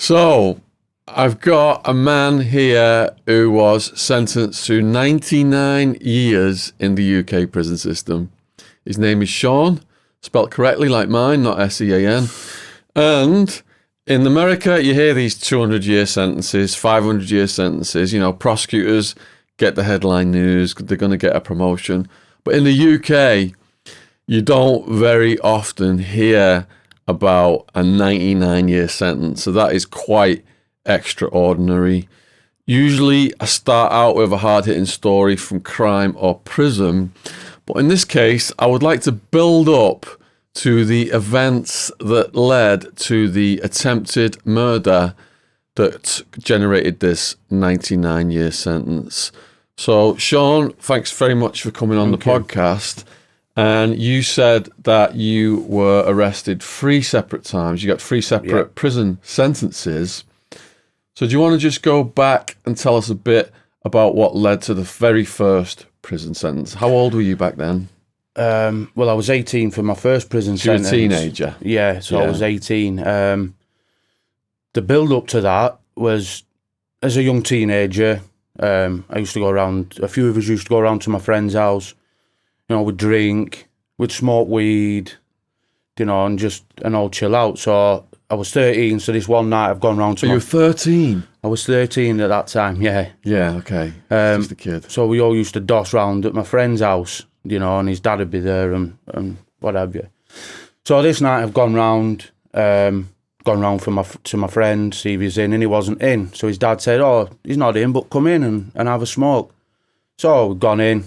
So, I've got a man here who was sentenced to 99 years in the UK prison system. His name is Shaun, spelt correctly like mine, not S-E-A-N. And in America, you hear these 200-year sentences, 500-year sentences. You know, prosecutors get the headline news, they're going to get a promotion. But in the UK, you don't very often hear about a 99-year sentence. So that is quite extraordinary. Usually I start out with a hard-hitting story from crime or prison. But in this case, I would like to build up to the events that led to the attempted murder that generated this 99-year sentence. So, Shaun, thanks very much for coming on the podcast. And you said that you were arrested 3 separate times. You got 3 separate prison sentences. So do you want to just go back and tell us a bit about what led to the very first prison sentence? How old were you back then? Well, I was 18 for my first prison sentence. You were a teenager? Yeah, I was 18. The build-up to that was, as a young teenager, I used to go around, a few of us used to go around to my friend's house. You know, we'd drink, we'd smoke weed, you know, and all chill out. So I was 13, so this one night I've gone round to you were 13? I was 13 at that time, yeah. Yeah, okay. Just a kid. So we all used to doss round at my friend's house, you know, and his dad would be there and what have you. So this night I've gone round to my friend, see if he's in, and he wasn't in. So his dad said, "Oh, he's not in, but come in and have a smoke." So we've gone in,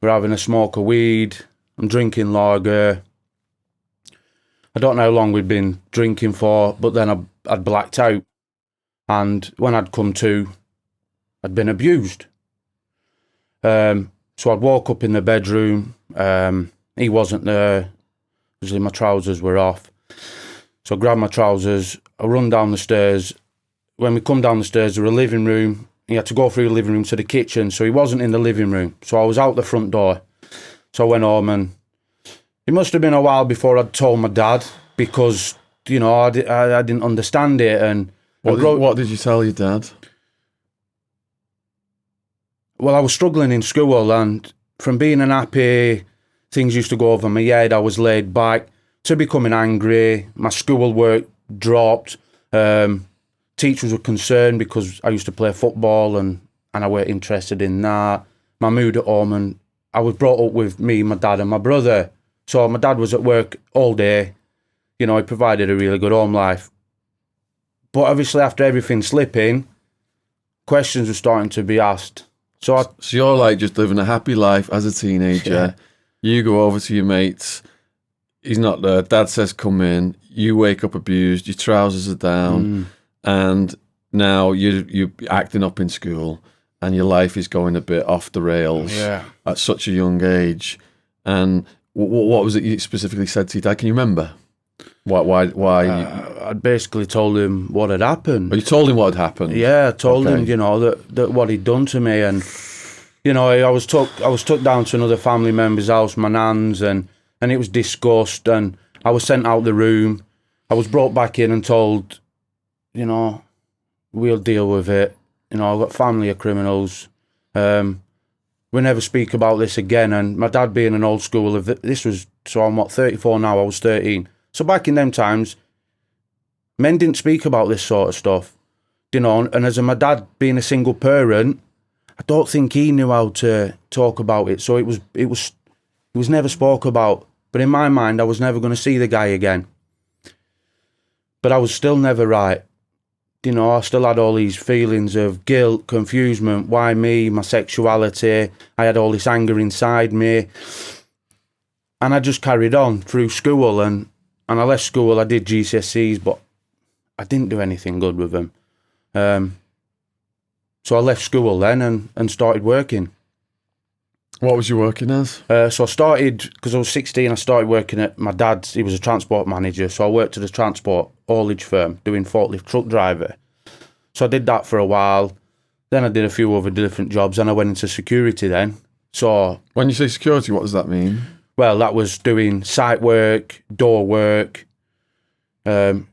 we're having a smoke of weed, I'm drinking lager. I don't know how long we'd been drinking for, but then I'd blacked out. And when I'd come to, I'd been abused. So I'd woke up in the bedroom. He wasn't there. Obviously, my trousers were off. So I grabbed my trousers, I run down the stairs. When we come down the stairs, there was a living room. He had to go through the living room to the kitchen, so he wasn't in the living room. So I was out the front door. So I went home, and it must have been a while before I'd told my dad, because, you know, I didn't understand it. And what did you tell your dad? Well, I was struggling in school, and from being unhappy, things used to go over my head. I was laid back to becoming angry. My schoolwork dropped. Teachers were concerned because I used to play football and I weren't interested in that. My mood at home, and I was brought up with me, my dad and my brother. So my dad was at work all day. You know, he provided a really good home life. But obviously after everything slipping, questions were starting to be asked. So you're like just living a happy life as a teenager. Yeah. You go over to your mates. He's not there. Dad says, come in. You wake up abused. Your trousers are down. And now you're acting up in school and your life is going a bit off the rails at such a young age. And what was it you specifically said to your dad? Can you remember? Why? I'd basically told him what had happened. Oh, you told him what had happened? Yeah, I told him, you know, that what he'd done to me. And, you know, I was took down to another family member's house, my nan's, and it was discussed, and I was sent out the room. I was brought back in and told, you know, we'll deal with it. You know, I've got family of criminals. We never speak about this again. And my dad being an old schooler, so I'm 34 now, I was 13. So back in them times, men didn't speak about this sort of stuff, you know, and as my dad being a single parent, I don't think he knew how to talk about it. So it was never spoke about. But in my mind, I was never going to see the guy again. But I was still never right. You know, I still had all these feelings of guilt, confusion, why me, my sexuality. I had all this anger inside me. And I just carried on through school, and I left school, I did GCSEs, but I didn't do anything good with them. So I left school then and started working. What was you working as? So I started, because I was 16, I started working at my dad's. He was a transport manager, so I worked at a transport haulage firm doing forklift truck driver. So I did that for a while. Then I did a few other different jobs, and I went into security then. So when you say security, what does that mean? Well, that was doing site work, door work,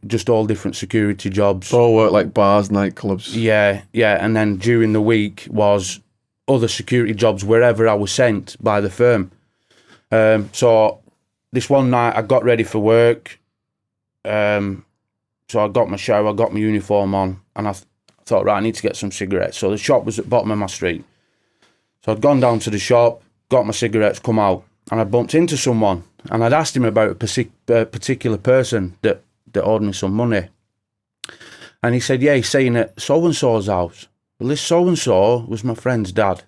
just all different security jobs. All work like bars, nightclubs. Yeah. And then during the week was other security jobs wherever I was sent by the firm. So this one night I got ready for work. So I got my shower, I got my uniform on, and I thought, right, I need to get some cigarettes. So the shop was at the bottom of my street. So I'd gone down to the shop, got my cigarettes, come out, and I bumped into someone, and I'd asked him about a particular person that owed me some money. And he said, yeah, he's saying at so-and-so's house. Well, this so-and-so was my friend's dad.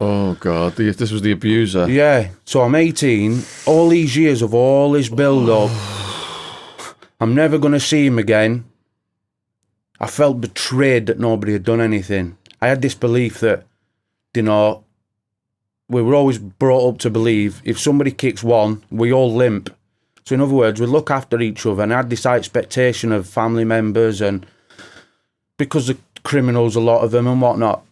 Oh, God. This was the abuser. Yeah. So I'm 18, all these years of all this build-up. I'm never going to see him again. I felt betrayed that nobody had done anything. I had this belief that, you know, we were always brought up to believe if somebody kicks one, we all limp. So in other words, we look after each other, and I had this expectation of family members, and because the criminals, a lot of them and whatnot,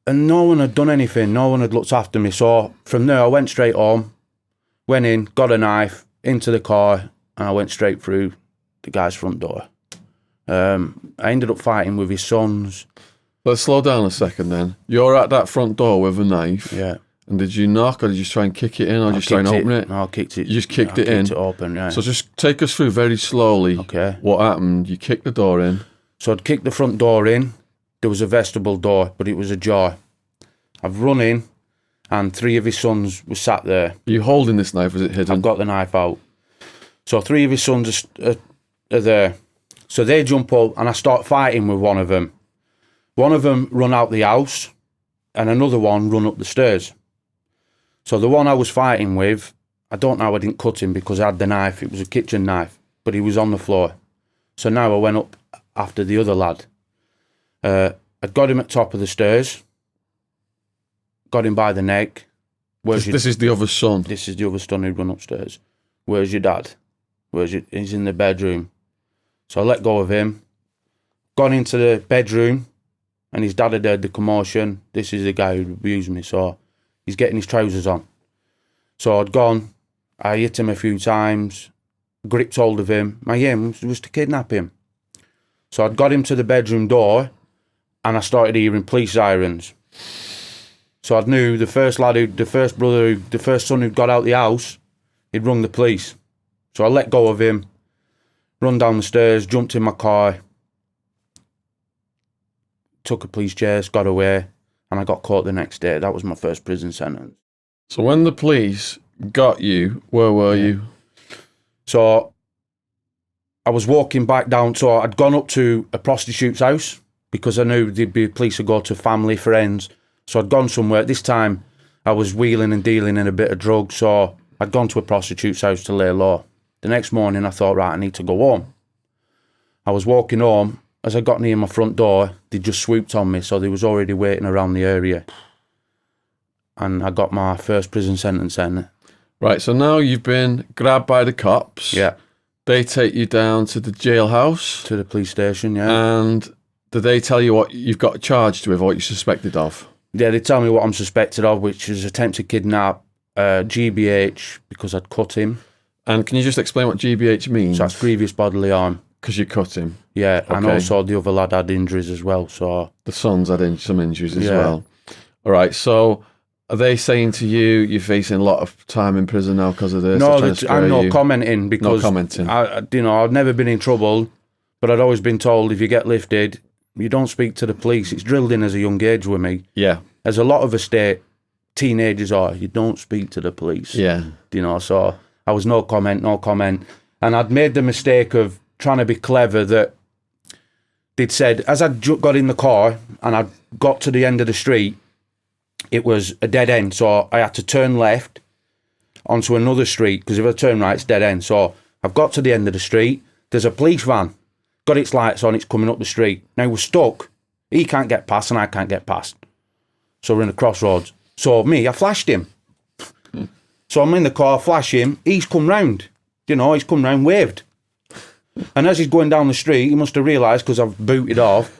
and no one had done anything, no one had looked after me. So from there I went straight home, went in, got a knife, into the car, and I went straight through the guy's front door. I ended up fighting with his sons. Let's slow down a second then. You're at that front door with a knife. Yeah. And did you knock, or did you just try and kick it in, or did you just try and open it? No, I kicked it. You just kicked it in? Kicked it open, yeah. So just take us through very slowly. Okay. What happened? You kicked the door in. So I'd kicked the front door in. There was a vestibule door, but it was ajar. I've run in, and 3 of his sons were sat there. Are you holding this knife? Is it hidden? I've got the knife out. So 3 of his sons are there. So they jump up, and I start fighting with one of them. One of them run out the house, and another one run up the stairs. So the one I was fighting with, I don't know how I didn't cut him because I had the knife. It was a kitchen knife, but he was on the floor. So now I went up after the other lad. I got him at top of the stairs, got him by the neck. This is the other son. This is the other son who'd run upstairs. Where's your dad? He's in the bedroom. So I let go of him, got into the bedroom, and his dad had heard the commotion. This is the guy who abused me, so he's getting his trousers on. So I'd gone, I hit him a few times, gripped hold of him. My aim was to kidnap him. So I'd got him to the bedroom door, and I started hearing police sirens. So I knew the first son who'd got out the house, he'd rung the police. So I let go of him, run down the stairs, jumped in my car, took a police chase, got away, and I got caught the next day. That was my first prison sentence. So when the police got you, where were you? So I was walking back down. So I'd gone up to a prostitute's house because I knew there'd be police would go to family, friends. So I'd gone somewhere. This time I was wheeling and dealing in a bit of drugs. So I'd gone to a prostitute's house to lay low. The next morning I thought, right, I need to go home. I was walking home. As I got near my front door, they just swooped on me. So they was already waiting around the area. And I got my first prison sentence then. Right, so now you've been grabbed by the cops. Yeah. They take you down to the jailhouse. To the police station, yeah. And did they tell you what you've got charged with or what you're suspected of? Yeah, they tell me what I'm suspected of, which is attempted kidnap, GBH, because I'd cut him. And can you just explain what GBH means? So that's grievous bodily harm. Because you cut him. Yeah, Okay. and also the other lad had injuries as well. So the sons had some injuries as well. All right, so are they saying to you, you're facing a lot of time in prison now because of this? No, I'm not commenting because no commenting. I'd never been in trouble, but I'd always been told if you get lifted, you don't speak to the police. It's drilled in as a young age with me. Yeah. As a lot of teenagers are, you don't speak to the police. Yeah. So I was no comment. And I'd made the mistake of trying to be clever that they'd said, as I got in the car and I got to the end of the street, it was a dead end. So I had to turn left onto another street because if I turn right, it's dead end. So I've got to the end of the street. There's a police van, got its lights on, it's coming up the street. Now we're stuck. He can't get past and I can't get past. So we're in a crossroads. So I flashed him. So I'm in the car, flash him. He's come round. He's come round, waved. And as he's going down the street, he must have realised because I've booted off.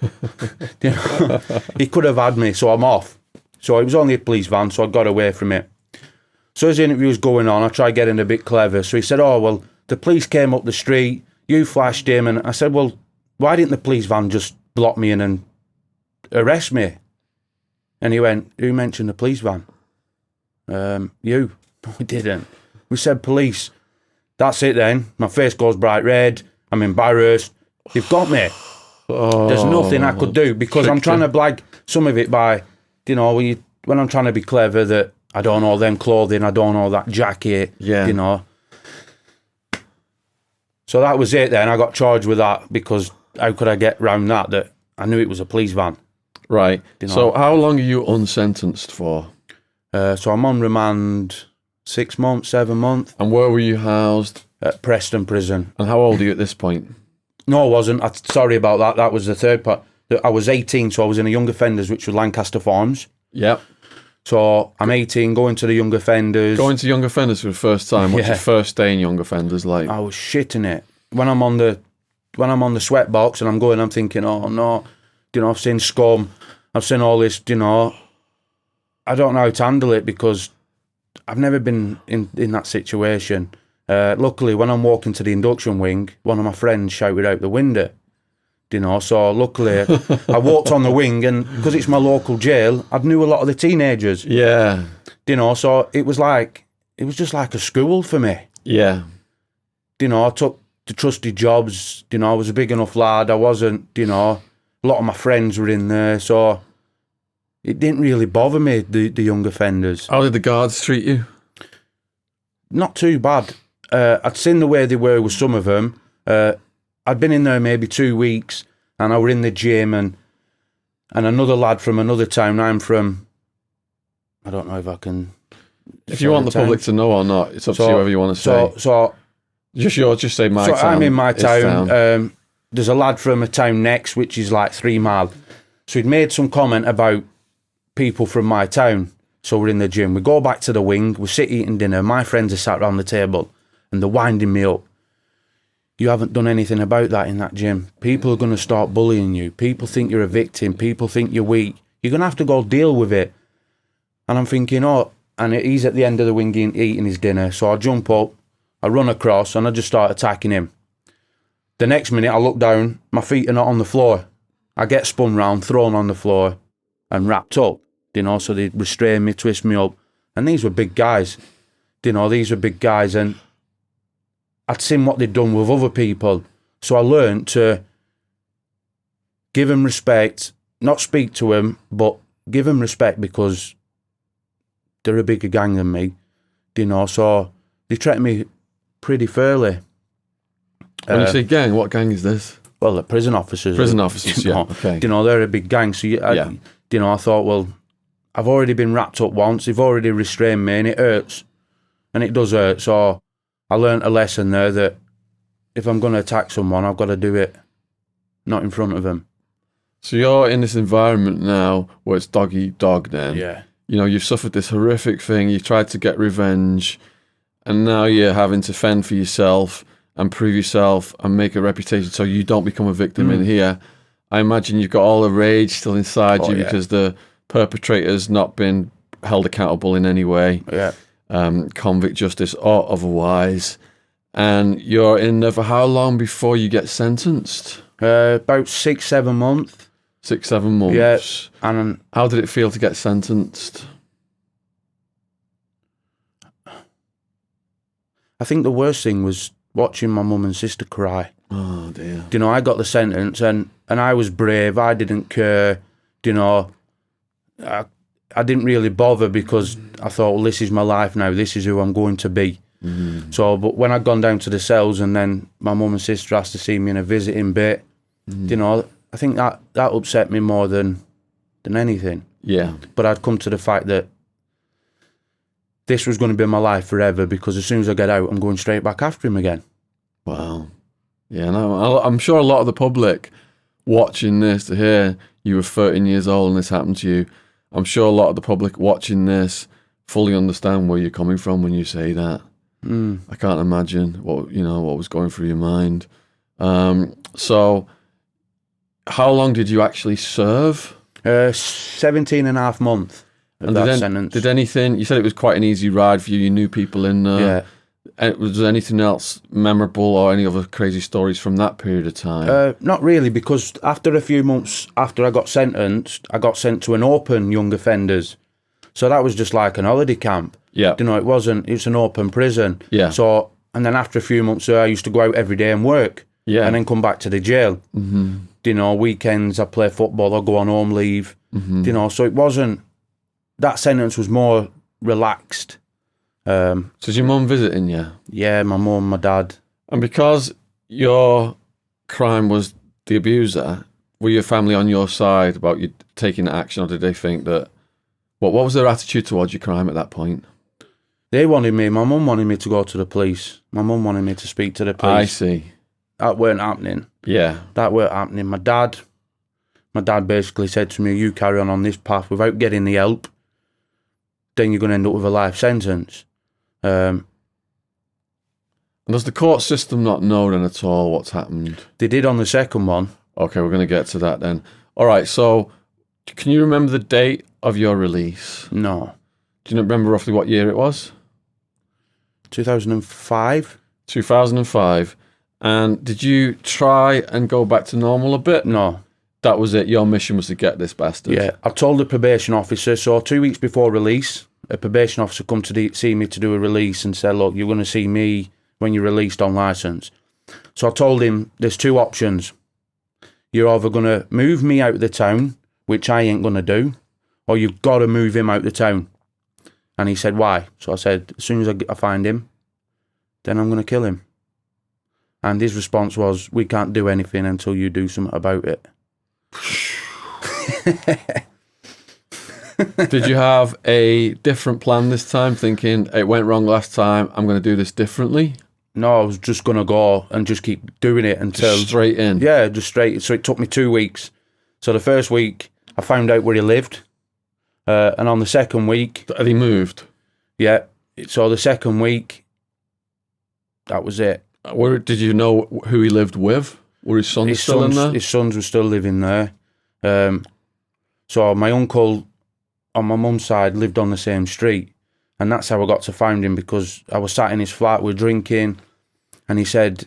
He could have had me, so I'm off. So it was only a police van, so I got away from it. So as the interview was going on, I tried getting a bit clever. So he said, oh, well, the police came up the street. you flashed him. And I said, well, why didn't the police van just block me in and arrest me? And he went, who mentioned the police van? You. We didn't. We said police. That's it then. My face goes bright red. I'm embarrassed. You've got me. There's nothing I could do because I'm trying to blag some of it by, when I'm trying to be clever that I don't know them clothing, I don't know that jacket, So that was it then. I got charged with that because how could I get round that I knew it was a police van. Right. So how long are you unsentenced for? So I'm on remand 6 months, 7 months. And where were you housed? At Preston Prison. And how old are you at this point? No, I wasn't. Sorry about that. That was the third part. I was 18, so I was in a young offenders, which was Lancaster Farms. Yep. So I'm 18, going to the young offenders. Going to young offenders for the first time. What's your first day in young offenders like? I was shitting it. When I'm on the sweat box and I'm thinking, oh no, I've seen scum, I've seen all this, I don't know how to handle it because I've never been in that situation. Luckily, when I'm walking to the induction wing, one of my friends shouted out the window. So luckily, I walked on the wing, and because it's my local jail, I knew a lot of the teenagers. Yeah. So it was just like a school for me. Yeah. I took the trusted jobs. I was a big enough lad. I wasn't. A lot of my friends were in there, so it didn't really bother me. The young offenders. How did the guards treat you? Not too bad. I'd seen the way they were with some of them. I'd been in there maybe 2 weeks, and I were in the gym, and another lad from another town. I'm from, I don't know if I can. If you want the public to know or not, it's up to you whatever you want to say. So just say my town. So I'm in my town. There's a lad from a town next, which is like 3 mile. So he'd made some comment about people from my town. So we're in the gym. We go back to the wing. We sit eating dinner. My friends are sat around the table, and they're winding me up. You haven't done anything about that in that gym. People are going to start bullying you. People think you're a victim. People think you're weak. You're going to have to go deal with it. And I'm thinking, and he's at the end of the wing eating his dinner. So I jump up, I run across, and I just start attacking him. The next minute, I look down, my feet are not on the floor. I get spun round, thrown on the floor, and wrapped up. So they restrain me, twist me up. And these were big guys. These were big guys, and I'd seen what they'd done with other people. So I learned to give them respect, not speak to them, but give them respect because they're a bigger gang than me, so they treat me pretty fairly. When you say gang, what gang is this? Well, the prison officers. Prison officers, yeah. Okay. They're a big gang. So, I thought, well, I've already been wrapped up once. They've already restrained me, and it hurts. And it does hurt, so I learnt a lesson there that if I'm going to attack someone, I've got to do it not in front of them. So you're in this environment now where it's dog eat dog then. Yeah. You've suffered this horrific thing, you've tried to get revenge, and now you're having to fend for yourself and prove yourself and make a reputation so you don't become a victim in here. I imagine you've got all the rage still inside you because the perpetrator's not been held accountable in any way. Yeah. Convict justice or otherwise, and you're in there for how long before you get sentenced? About 6-7 months. 6-7 months. Yeah. And how did it feel to get sentenced? I think the worst thing was watching my mum and sister cry. Oh dear. I got the sentence, and I was brave. I didn't care. I didn't really bother because I thought, well, this is my life now. This is who I'm going to be. So, but when I'd gone down to the cells and then my mum and sister asked to see me in a visiting bit, I think that upset me more than anything. Yeah. But I'd come to the fact that this was going to be my life forever because as soon as I get out, I'm going straight back after him again. Wow. Yeah, no, I'm sure a lot of the public watching this to hear you were 13 years old and this happened to you, I'm sure a lot of the public watching this fully understand where you're coming from when you say that. I can't imagine what was going through your mind. So how long did you actually serve? 17 and a half months of that sentence. Did anything, you said it was quite an easy ride for you, you knew people in there. Yeah. Was there anything else memorable or any other crazy stories from that period of time? Not really, because after a few months after I got sentenced, I got sent to an open young offenders. So that was just like an holiday camp. Yeah. You know, it was an open prison. Yeah. So, and then after a few months there, I used to go out every day and work. Yeah. And then come back to the jail. Mm-hmm. You know, weekends I play football, I go on home leave. Mm-hmm. You know, so it wasn't, that sentence was more relaxed. So is your mum visiting you? Yeah, my mum, my dad. And because your crime was the abuser, were your family on your side about you taking action, or did they think that... What was their attitude towards your crime at that point? They wanted me, my mum wanted me to go to the police. My mum wanted me to speak to the police. I see. That weren't happening. Yeah. That weren't happening. My dad basically said to me, you carry on this path without getting the help, then you're going to end up with a life sentence. And does the court system not know then at all what's happened? They did on the second one. Okay, we're going to get to that then. All right, so can you remember the date of your release? No. Do you remember roughly what year it was? 2005. 2005. And did you try and go back to normal a bit? No. That was it. Your mission was to get this bastard. Yeah, I told the probation officer, so 2 weeks before release, a probation officer come to see me to do a release and said, look, you're going to see me when you're released on licence. So I told him, there's two options. You're either going to move me out of the town, which I ain't going to do, or you've got to move him out of the town. And he said, why? So I said, as soon as I find him, then I'm going to kill him. And his response was, we can't do anything until you do something about it. Did you have a different plan this time, thinking it went wrong last time, I'm going to do this differently? No, I was just going to go and just keep doing it until... Just straight in? Yeah, just straight. So it took me 2 weeks. So the first week, I found out where he lived. And on the second week... Had he moved? Yeah. So the second week, that was it. Where did you know who he lived with? Were his sons still in there? His sons were still living there. So my uncle on my mum's side lived on the same street, and that's how I got to find him, because I was sat in his flat, we were drinking, and he said,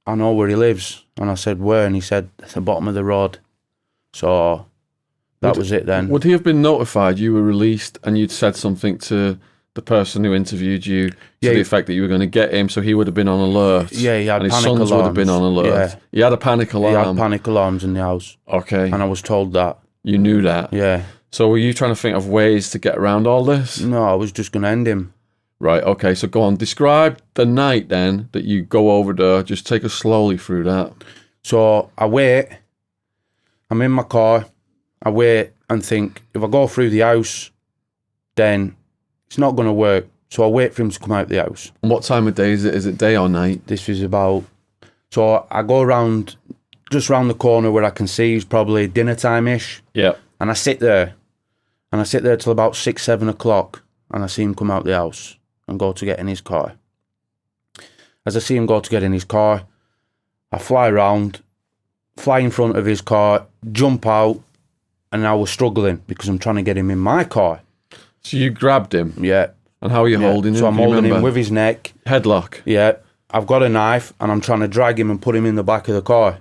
I know where he lives. And I said, where? And he said, at the bottom of the road. So that was it then. Would he have been notified you were released and you'd said something to the person who interviewed you to the effect that you were going to get him, so he would have been on alert? Yeah, he had and his panic sons alarms. would have been on alert. Yeah. He had a panic alarm. He had panic alarms in the house. Okay. And I was told that. You knew that? Yeah. So were you trying to think of ways to get around all this? No, I was just going to end him. Right, okay, so go on. Describe the night then that you go over there. Just take us slowly through that. So I wait. I'm in my car. I wait and think, if I go through the house, then it's not going to work. So I wait for him to come out the house. And what time of day is it? Is it day or night? This is about... So I go around, just round the corner where I can see it's probably dinner time-ish. Yeah. And I sit there. And I sit there till about 6, 7 o'clock. And I see him come out the house and go to get in his car. As I see him go to get in his car, I fly around, fly in front of his car, jump out, and I was struggling because I'm trying to get him in my car. So you grabbed him? Yeah. And how are you holding him? So I'm holding him with his neck. Headlock? Yeah. I've got a knife and I'm trying to drag him and put him in the back of the car.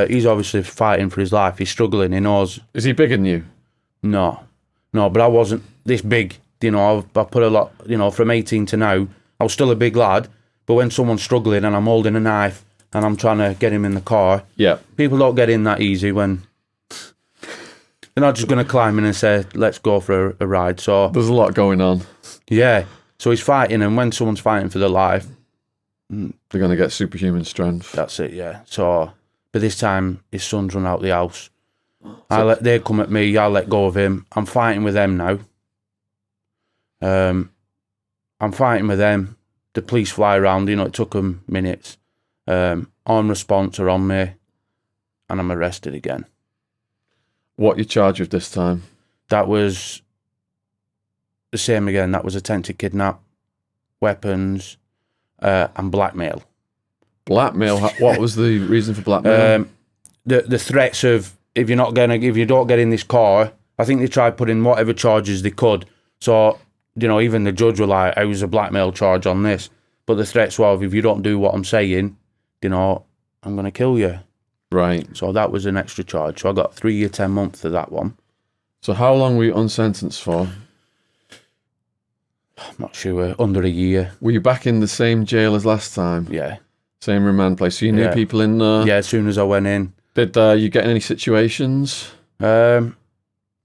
He's obviously fighting for his life. He's struggling. He knows. Is he bigger than you? No, but I wasn't this big. You know, I put a lot, you know, from 18 to now, I was still a big lad. But when someone's struggling and I'm holding a knife and I'm trying to get him in the car, yeah, people don't get in that easy when they're not just going to climb in and say, let's go for a ride. So there's a lot going on. Yeah. So he's fighting, and when someone's fighting for their life, they're going to get superhuman strength. That's it, yeah. So, but this time, his son's run out the house. They come at me, I let go of him. I'm fighting with them now. I'm fighting with them. The police fly around, you know, it took them minutes. Armed response are on me, and I'm arrested again. What you charged with this time? That was the same again. That was attempted kidnap, weapons, and blackmail. Blackmail? What was the reason for blackmail? The threats of, if you don't get in this car, I think they tried putting whatever charges they could. So even the judge were like, "I was a blackmail charge on this," but the threats were, "If you don't do what I'm saying, I'm going to kill you." Right. So that was an extra charge. So I got 3 year, 10 months for that one. So how long were you unsentenced for? I'm not sure. Under a year. Were you back in the same jail as last time? Yeah. Same remand place? So you knew people in there? Yeah, as soon as I went in. Did you get in any situations?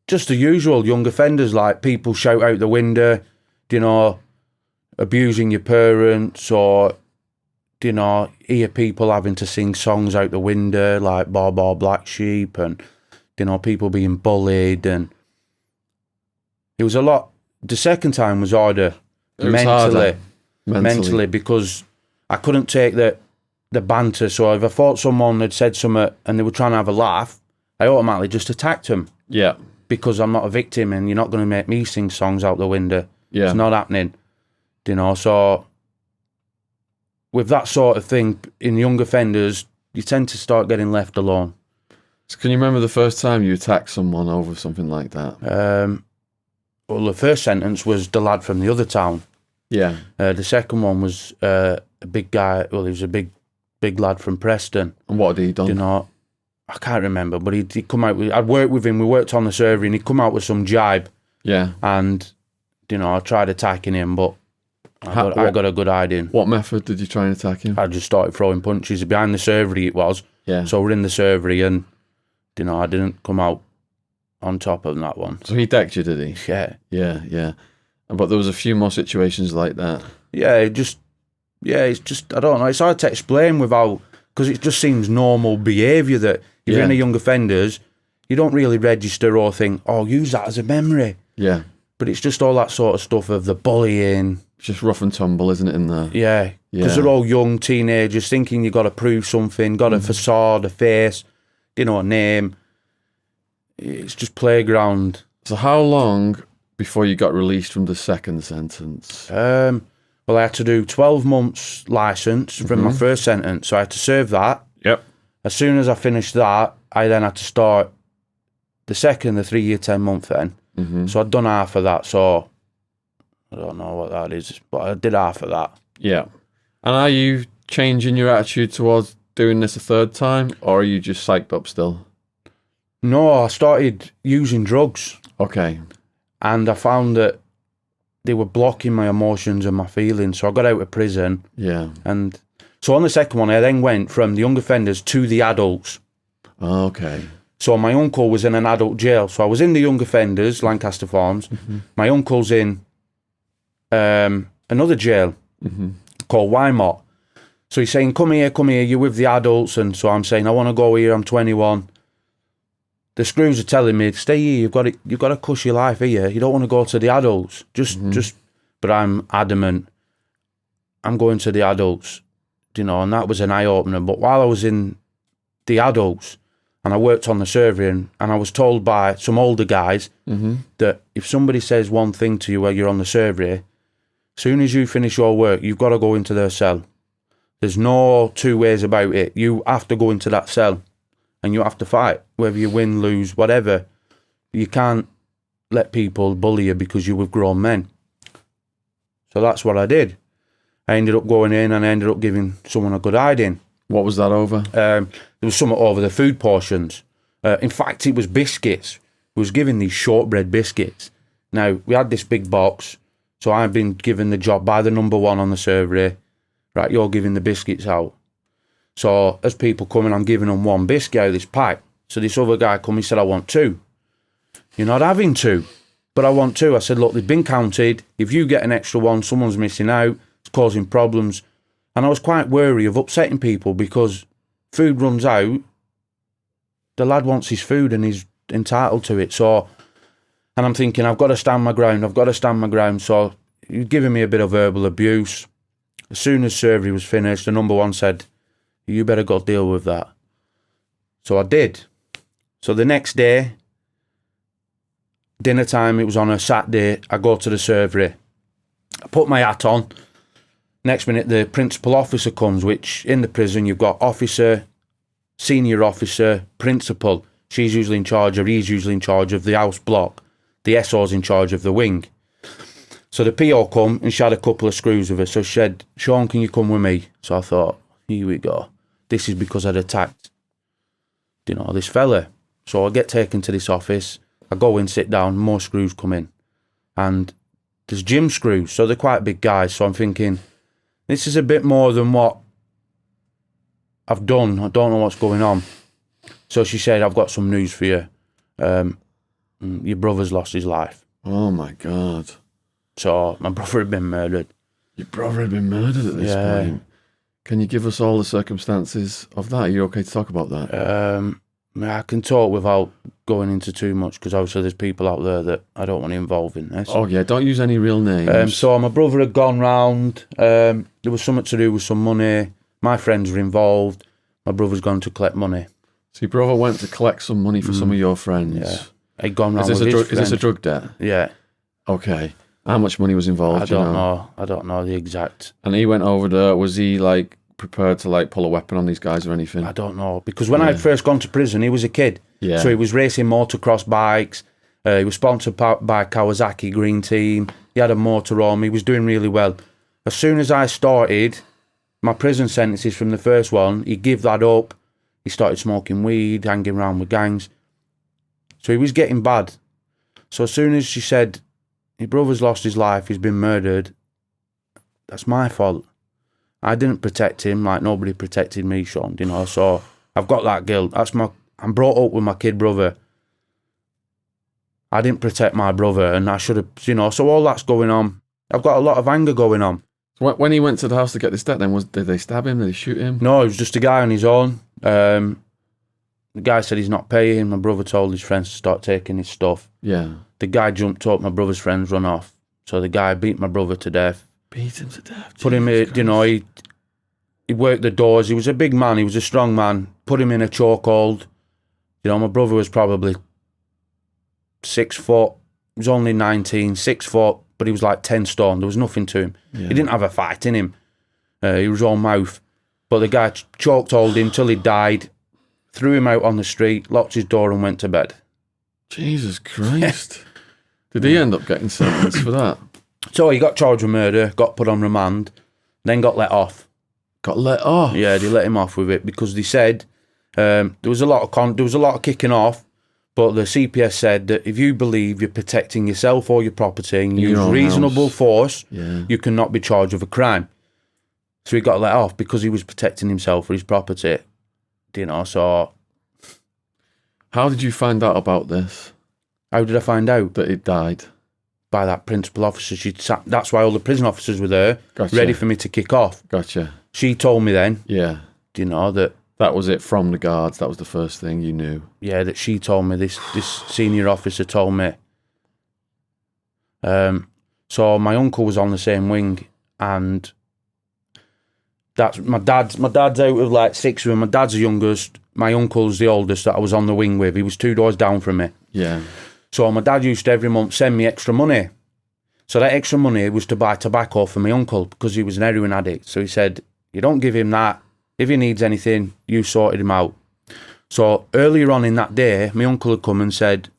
Just the usual young offenders, like people shout out the window, abusing your parents, or, hear people having to sing songs out the window, like Bar Bar Black Sheep, and, people being bullied. And it was a lot. The second time was harder mentally, because I couldn't take the banter. So if I thought someone had said something and they were trying to have a laugh, I automatically just attacked them. Yeah. Because I'm not a victim, and you're not going to make me sing songs out the window. Yeah. It's not happening. So with that sort of thing, in young offenders, you tend to start getting left alone. So can you remember the first time you attacked someone over something like that? Well, the first sentence was the lad from the other town. Yeah. The second one was a big guy. Well, he was a big lad from Preston. And what had he done? I can't remember, but he'd come out with. I'd worked with him. We worked on the server, and he'd come out with some jibe. Yeah. And I tried attacking him, but I got a good hiding. What method did you try and attack him? I just started throwing punches behind the servery. It was. Yeah. So we're in the servery, and I didn't come out on top of that one. So he decked you, did he? Yeah. Yeah. But there was a few more situations like that. Yeah, it's just, I don't know, it's hard to explain because it just seems normal behaviour that if you're in a young offenders, you don't really register or think, use that as a memory. Yeah. But it's just all that sort of stuff of the bullying. It's just rough and tumble, isn't it, in there? Yeah, because they're all young teenagers thinking you've got to prove something, got a facade, a face, a name. It's just playground. So how long before you got released from the second sentence? Well, I had to do 12 months licence from my first sentence, so I had to serve that. Yep. As soon as I finished that, I then had to start the 3 year, 10 month then. Mm-hmm. So I'd done half of that, so I don't know what that is, but I did half of that. Yeah. And are you changing your attitude towards doing this a third time, or are you just psyched up still? No, I started using drugs. Okay. And I found that they were blocking my emotions and my feelings. So I got out of prison. Yeah. And so on the second one, I then went from the young offenders to the adults. Okay. So my uncle was in an adult jail. So I was in the young offenders, Lancaster Farms. Mm-hmm. My uncle's in another jail called Wymont. So he's saying, come here, you're with the adults. And so I'm saying, I want to go here, I'm 21. The screws are telling me, stay here, you've got to cuss your life here. You don't want to go to the adults. But I'm adamant. I'm going to the adults, and that was an eye-opener. But while I was in the adults, and I worked on the server, and I was told by some older guys that if somebody says one thing to you while you're on the server, as soon as you finish your work, you've got to go into their cell. There's no two ways about it. You have to go into that cell. And you have to fight, whether you win, lose, whatever. You can't let people bully you because you're with grown men. So that's what I did. I ended up going in and I ended up giving someone a good hiding. What was that over? There was something over the food portions. In fact, it was biscuits. We was given these shortbread biscuits. Now, we had this big box, so I've been given the job by the number one on the server. Right, you're giving the biscuits out. So as people come in, I'm giving them one biscuit out of this pack. So this other guy come, he said, I want two. You're not having two, but I want two. I said, look, they've been counted. If you get an extra one, someone's missing out. It's causing problems. And I was quite wary of upsetting people because food runs out. The lad wants his food and he's entitled to it. So, and I'm thinking, I've got to stand my ground. So you're giving me a bit of verbal abuse. As soon as surgery was finished, the number one said, you better go deal with that. So I did. So the next day, dinner time, it was on a Saturday, I go to the servery. I put my hat on. Next minute, the principal officer comes, which in the prison, you've got officer, senior officer, principal. She's usually in charge, or he's usually in charge of the house block. The SO's in charge of the wing. So the PO come and she had a couple of screws with her. So she said, Shaun, can you come with me? So I thought, here we go. This is because I'd attacked, this fella. So I get taken to this office. I go in, sit down, more screws come in. And there's gym screws, so they're quite big guys. So I'm thinking, this is a bit more than what I've done. I don't know what's going on. So she said, I've got some news for you. Your brother's lost his life. Oh, my God. So my brother had been murdered. Your brother had been murdered at this point. Can you give us all the circumstances of that? Are you okay to talk about that? I can talk without going into too much, because obviously there's people out there that I don't want to involve in this. Oh, yeah, don't use any real names. So my brother had gone round. There was something to do with some money. My friends were involved. My brother's gone to collect money. So your brother went to collect some money for some of your friends. Yeah. He'd gone round Is with this a drug debt? Yeah. Okay. How much money was involved? I don't know. I don't know the exact. And he went over there. Was he prepared to pull a weapon on these guys or anything? I don't know, because when I had first gone to prison, he was a kid. Yeah. So he was racing motocross bikes. He was sponsored by Kawasaki Green Team. He had a motorhome. He was doing really well. As soon as I started my prison sentences from the first one, he gave that up. He started smoking weed, hanging around with gangs. So he was getting bad. So as soon as she said, your brother's lost his life, he's been murdered, that's my fault. I didn't protect him like nobody protected me, Shaun, so I've got that guilt. I'm brought up with my kid brother. I didn't protect my brother, and I should have, so all that's going on. I've got a lot of anger going on. When he went to the house to get this debt, then did they stab him? Did they shoot him? No, it was just a guy on his own. The guy said he's not paying. My brother told his friends to start taking his stuff. Yeah. The guy jumped up, my brother's friends run off. So the guy beat my brother to death. Beat him to death? Put him in, he worked the doors. He was a big man. He was a strong man. Put him in a chokehold. My brother was probably 6 foot. He was only 19, 6 foot, but he was like 10 stone. There was nothing to him. Yeah. He didn't have a fight in him. He was all mouth. But the guy chokehold him till he died, threw him out on the street, locked his door and went to bed. Jesus Christ. Did he end up getting sentenced for that? So he got charged with murder, got put on remand, then got let off. Got let off? Yeah, they let him off with it because they said there was a lot of kicking off, but the CPS said that if you believe you're protecting yourself or your property and use reasonable force, you cannot be charged with a crime. So he got let off because he was protecting himself or his property. So... How did you find out about this? How did I find out? That it died? By that principal officer. That's why all the prison officers were there, ready for me to kick off. Gotcha. She told me then. Yeah. That was it from the guards. That was the first thing you knew. Yeah, that she told me. This senior officer told me. So my uncle was on the same wing, and that's my dad's out of 6 of them. My dad's the youngest. My uncle's the oldest that I was on the wing with. He was 2 doors down from me. Yeah. So my dad used to every month send me extra money. So that extra money was to buy tobacco for my uncle because he was an heroin addict. So he said, you don't give him that. If he needs anything, you sorted him out. So earlier on in that day, my uncle had come and said,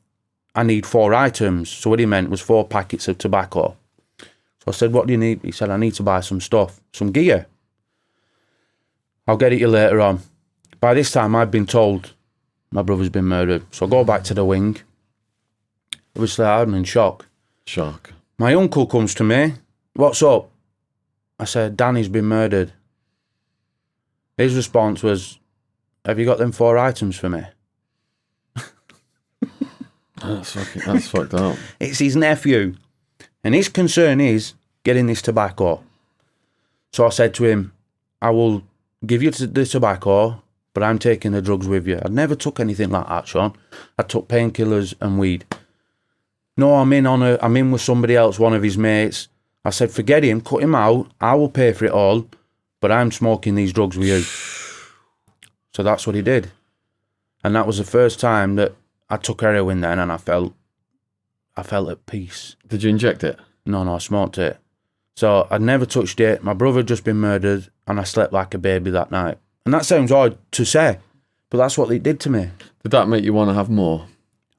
I need 4 items. So what he meant was 4 packets of tobacco. So I said, what do you need? He said, I need to buy some stuff, some gear. I'll get it you later on. By this time, I'd been told my brother's been murdered. So I go back to the wing. Obviously, I'm in shock. Shock. My uncle comes to me. What's up? I said, Danny's been murdered. His response was, have you got them 4 items for me? That's fucked up. It's his nephew. And his concern is getting this tobacco. So I said to him, I will give you the tobacco, but I'm taking the drugs with you. I'd never took anything like that, Shaun. I took painkillers and weed. No, I'm in with somebody else, one of his mates. I said, forget him, cut him out. I will pay for it all, but I'm smoking these drugs with you. So that's what he did. And that was the first time that I took heroin then, and I felt at peace. Did you inject it? No, I smoked it. So I'd never touched it. My brother had just been murdered, and I slept like a baby that night. And that sounds odd to say, but that's what they did to me. Did that make you want to have more?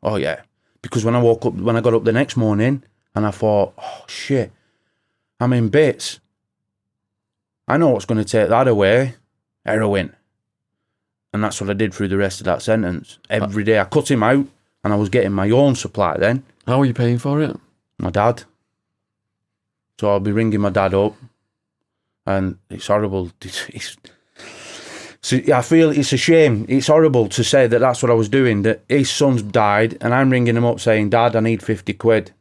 Oh, yeah. Because when I got up the next morning, and I thought, oh, shit, I'm in bits. I know what's going to take that away. Heroin. And that's what I did through the rest of that sentence. Every day I cut him out, and I was getting my own supply then. How are you paying for it? My dad. So I'll be ringing my dad up, and it's horrible. So I feel it's a shame. It's horrible to say that that's what I was doing, that his son's died, and I'm ringing him up saying, Dad, I need 50 quid.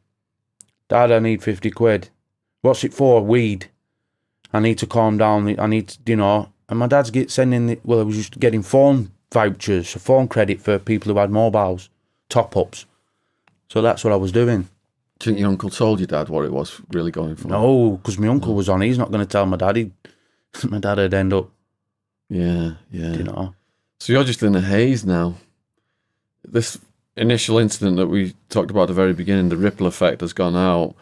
Dad, I need 50 quid. What's it for? Weed. I need to calm down. I need to, you know. And my dad's sending, I was just getting phone vouchers, phone credit for people who had mobiles, top-ups. So that's what I was doing. Do you think your uncle told your dad what it was really going for? No, because my uncle was on. He's not going to tell my dad. My dad would end up. Yeah. You know. So you're just in a haze now. This initial incident that we talked about at the very beginning, the ripple effect has gone out.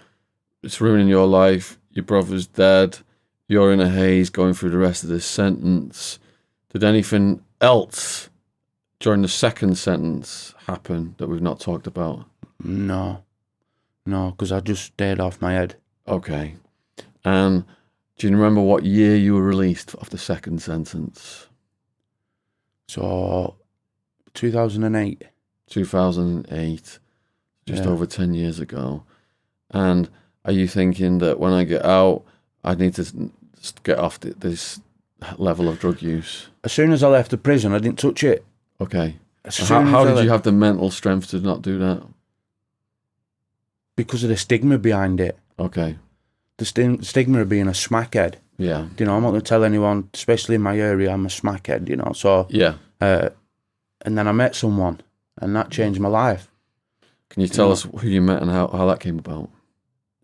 It's ruining your life. Your brother's dead. You're in a haze going through the rest of this sentence. Did anything else during the second sentence happen that we've not talked about? No, because I just stayed off my head. Okay. And do you remember what year you were released off the second sentence? So, 2008. 2008, just over 10 years ago. And are you thinking that when I get out, I need to get off this level of drug use? As soon as I left the prison, I didn't touch it. Okay. How did you have the mental strength to not do that? Because of the stigma behind it. Okay. The stigma of being a smackhead. Yeah. You know, I'm not going to tell anyone, especially in my area, I'm a smackhead, you know. So, yeah. And then I met someone, and that changed my life. Can you tell us who you met and how that came about?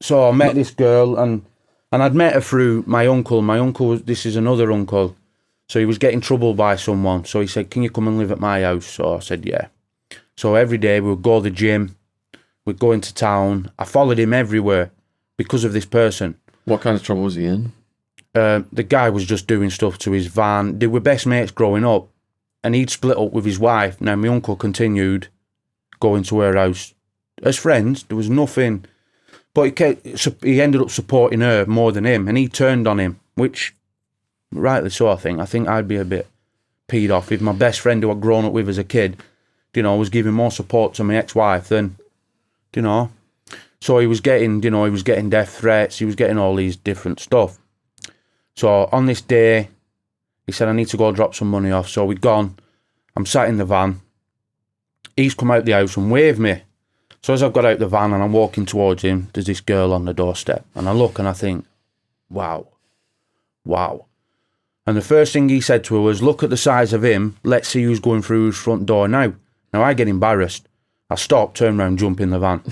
So I met this girl, and I'd met her through my uncle. My uncle, this is another uncle. So he was getting troubled by someone. So he said, can you come and live at my house? So I said, yeah. So every day we would go to the gym. We'd go into town. I followed him everywhere because of this person. What kind of trouble was he in? The guy was just doing stuff to his van. They were best mates growing up, and he'd split up with his wife. Now my uncle continued going to her house as friends. There was nothing, but he ended up supporting her more than him, and he turned on him, which rightly so. I think I'd be a bit peed off if my best friend who I'd grown up with as a kid, you know, was giving more support to my ex-wife than, you know. So he was getting, you know, he was getting death threats. He was getting all these different stuff. So on this day, he said, I need to go drop some money off. So we'd gone. I'm sat in the van. He's come out the house and waved me. So as I've got out the van and I'm walking towards him, there's this girl on the doorstep. And I look and I think, wow. And the first thing he said to her was, look at the size of him. Let's see who's going through his front door now. Now I get embarrassed. I stop, turn around, jump in the van.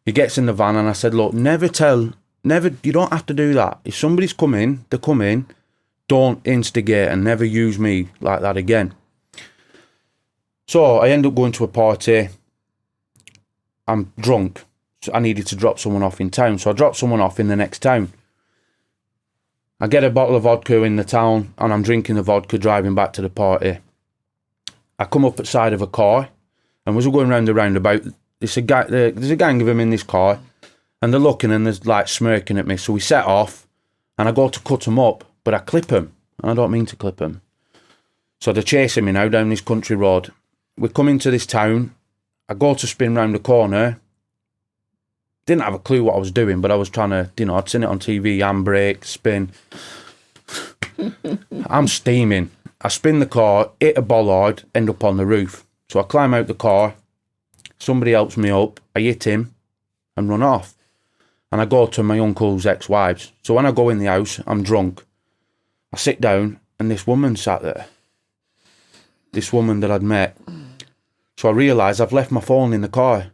He gets in the van and I said, look, never, you don't have to do that. If somebody's come in, they come in. Don't instigate and never use me like that again. So I end up going to a party. I'm drunk. So I needed to drop someone off in town. So I dropped someone off in the next town. I get a bottle of vodka in the town and I'm drinking the vodka driving back to the party. I come up at the side of a car and as we're going round the roundabout, there's a gang of them in this car and they're looking and they're like smirking at me. So we set off and I go to cut them up, but I clip them. And I don't mean to clip them. So they're chasing me now down this country road. We come into this town. I go to spin round the corner. Didn't have a clue what I was doing, but I was trying to, you know, I'd seen it on TV, handbrake, spin. I'm steaming. I spin the car, hit a bollard, end up on the roof. So I climb out the car. Somebody helps me up. I hit him and run off. And I go to my uncle's ex-wives. So when I go in the house, I'm drunk. I sit down and this woman sat there. This woman that I'd met. So I realised I've left my phone in the car.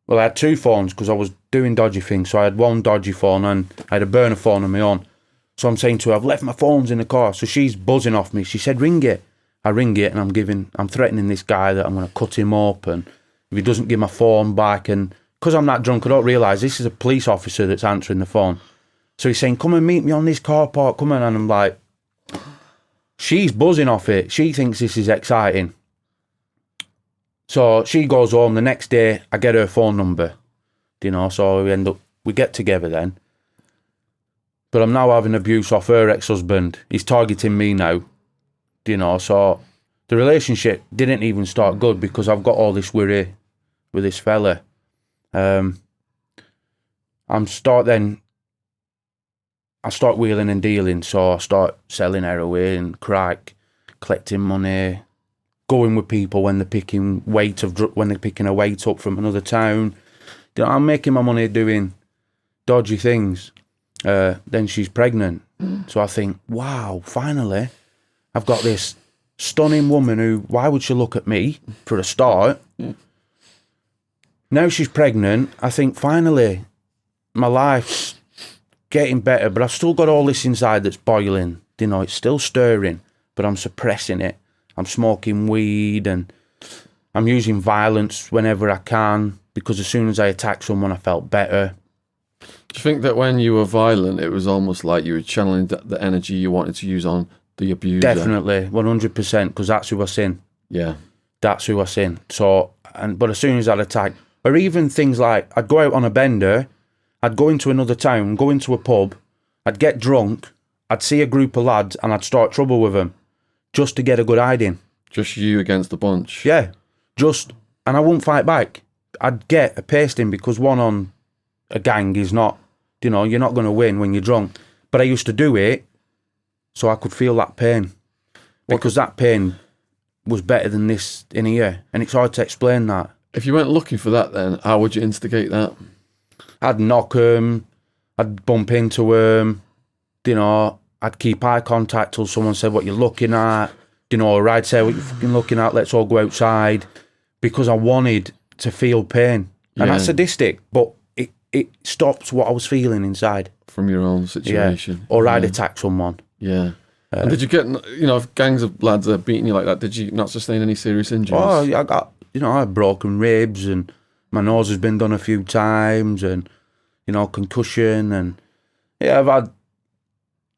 Well, I had two phones because I was doing dodgy things. So I had one dodgy phone and I had a burner phone on my own. So I'm saying to her, I've left my phones in the car. So she's buzzing off me. She said, ring it. I ring it and I'm threatening this guy that I'm going to cut him up. And if he doesn't give my phone back, and because I'm that drunk, I don't realise this is a police officer that's answering the phone. So he's saying, come and meet me on this car park, come on. And I'm like, she's buzzing off it. She thinks this is exciting. So she goes home. The next day, I get her phone number, you know, so we we get together then. But I'm now having abuse off her ex-husband. He's targeting me now, so the relationship didn't even start good because I've got all this worry with this fella. I start wheeling and dealing, so I start selling heroin, crack, collecting money, going with people when they're picking a weight up from another town. I'm making my money doing dodgy things. Then she's pregnant. So I think, wow, finally, I've got this stunning woman who, why would she look at me for a start? Now she's pregnant. I think, finally, my life's getting better, but I've still got all this inside that's boiling. It's still stirring, but I'm suppressing it. I'm smoking weed and I'm using violence whenever I can because as soon as I attacked someone, I felt better. Do you think that when you were violent, it was almost like you were channeling the energy you wanted to use on the abuser? Definitely, 100%, because that's who I seen. Yeah. That's who I seen. So, but as soon as I'd attack, or even things like, I'd go out on a bender, I'd go into another town, go into a pub, I'd get drunk, I'd see a group of lads and I'd start trouble with them just to get a good hiding. Just you against the bunch? Yeah. And I wouldn't fight back. I'd get a pasting because one on a gang is not, you're not going to win when you're drunk. But I used to do it so I could feel that pain. Because that pain was better than this in here. And it's hard to explain that. If you weren't looking for that then, how would you instigate that? I'd knock them, I'd bump into them, I'd keep eye contact till someone said what you're looking at, or I'd say what you're fucking looking at, let's all go outside, because I wanted to feel pain. And that's sadistic, but it stops what I was feeling inside. From your own situation. Yeah. Or I'd attack someone. Yeah. And did you get, if gangs of lads are beating you like that, did you not sustain any serious injuries? Oh, I got, I had broken ribs and my nose has been done a few times and, concussion and, yeah,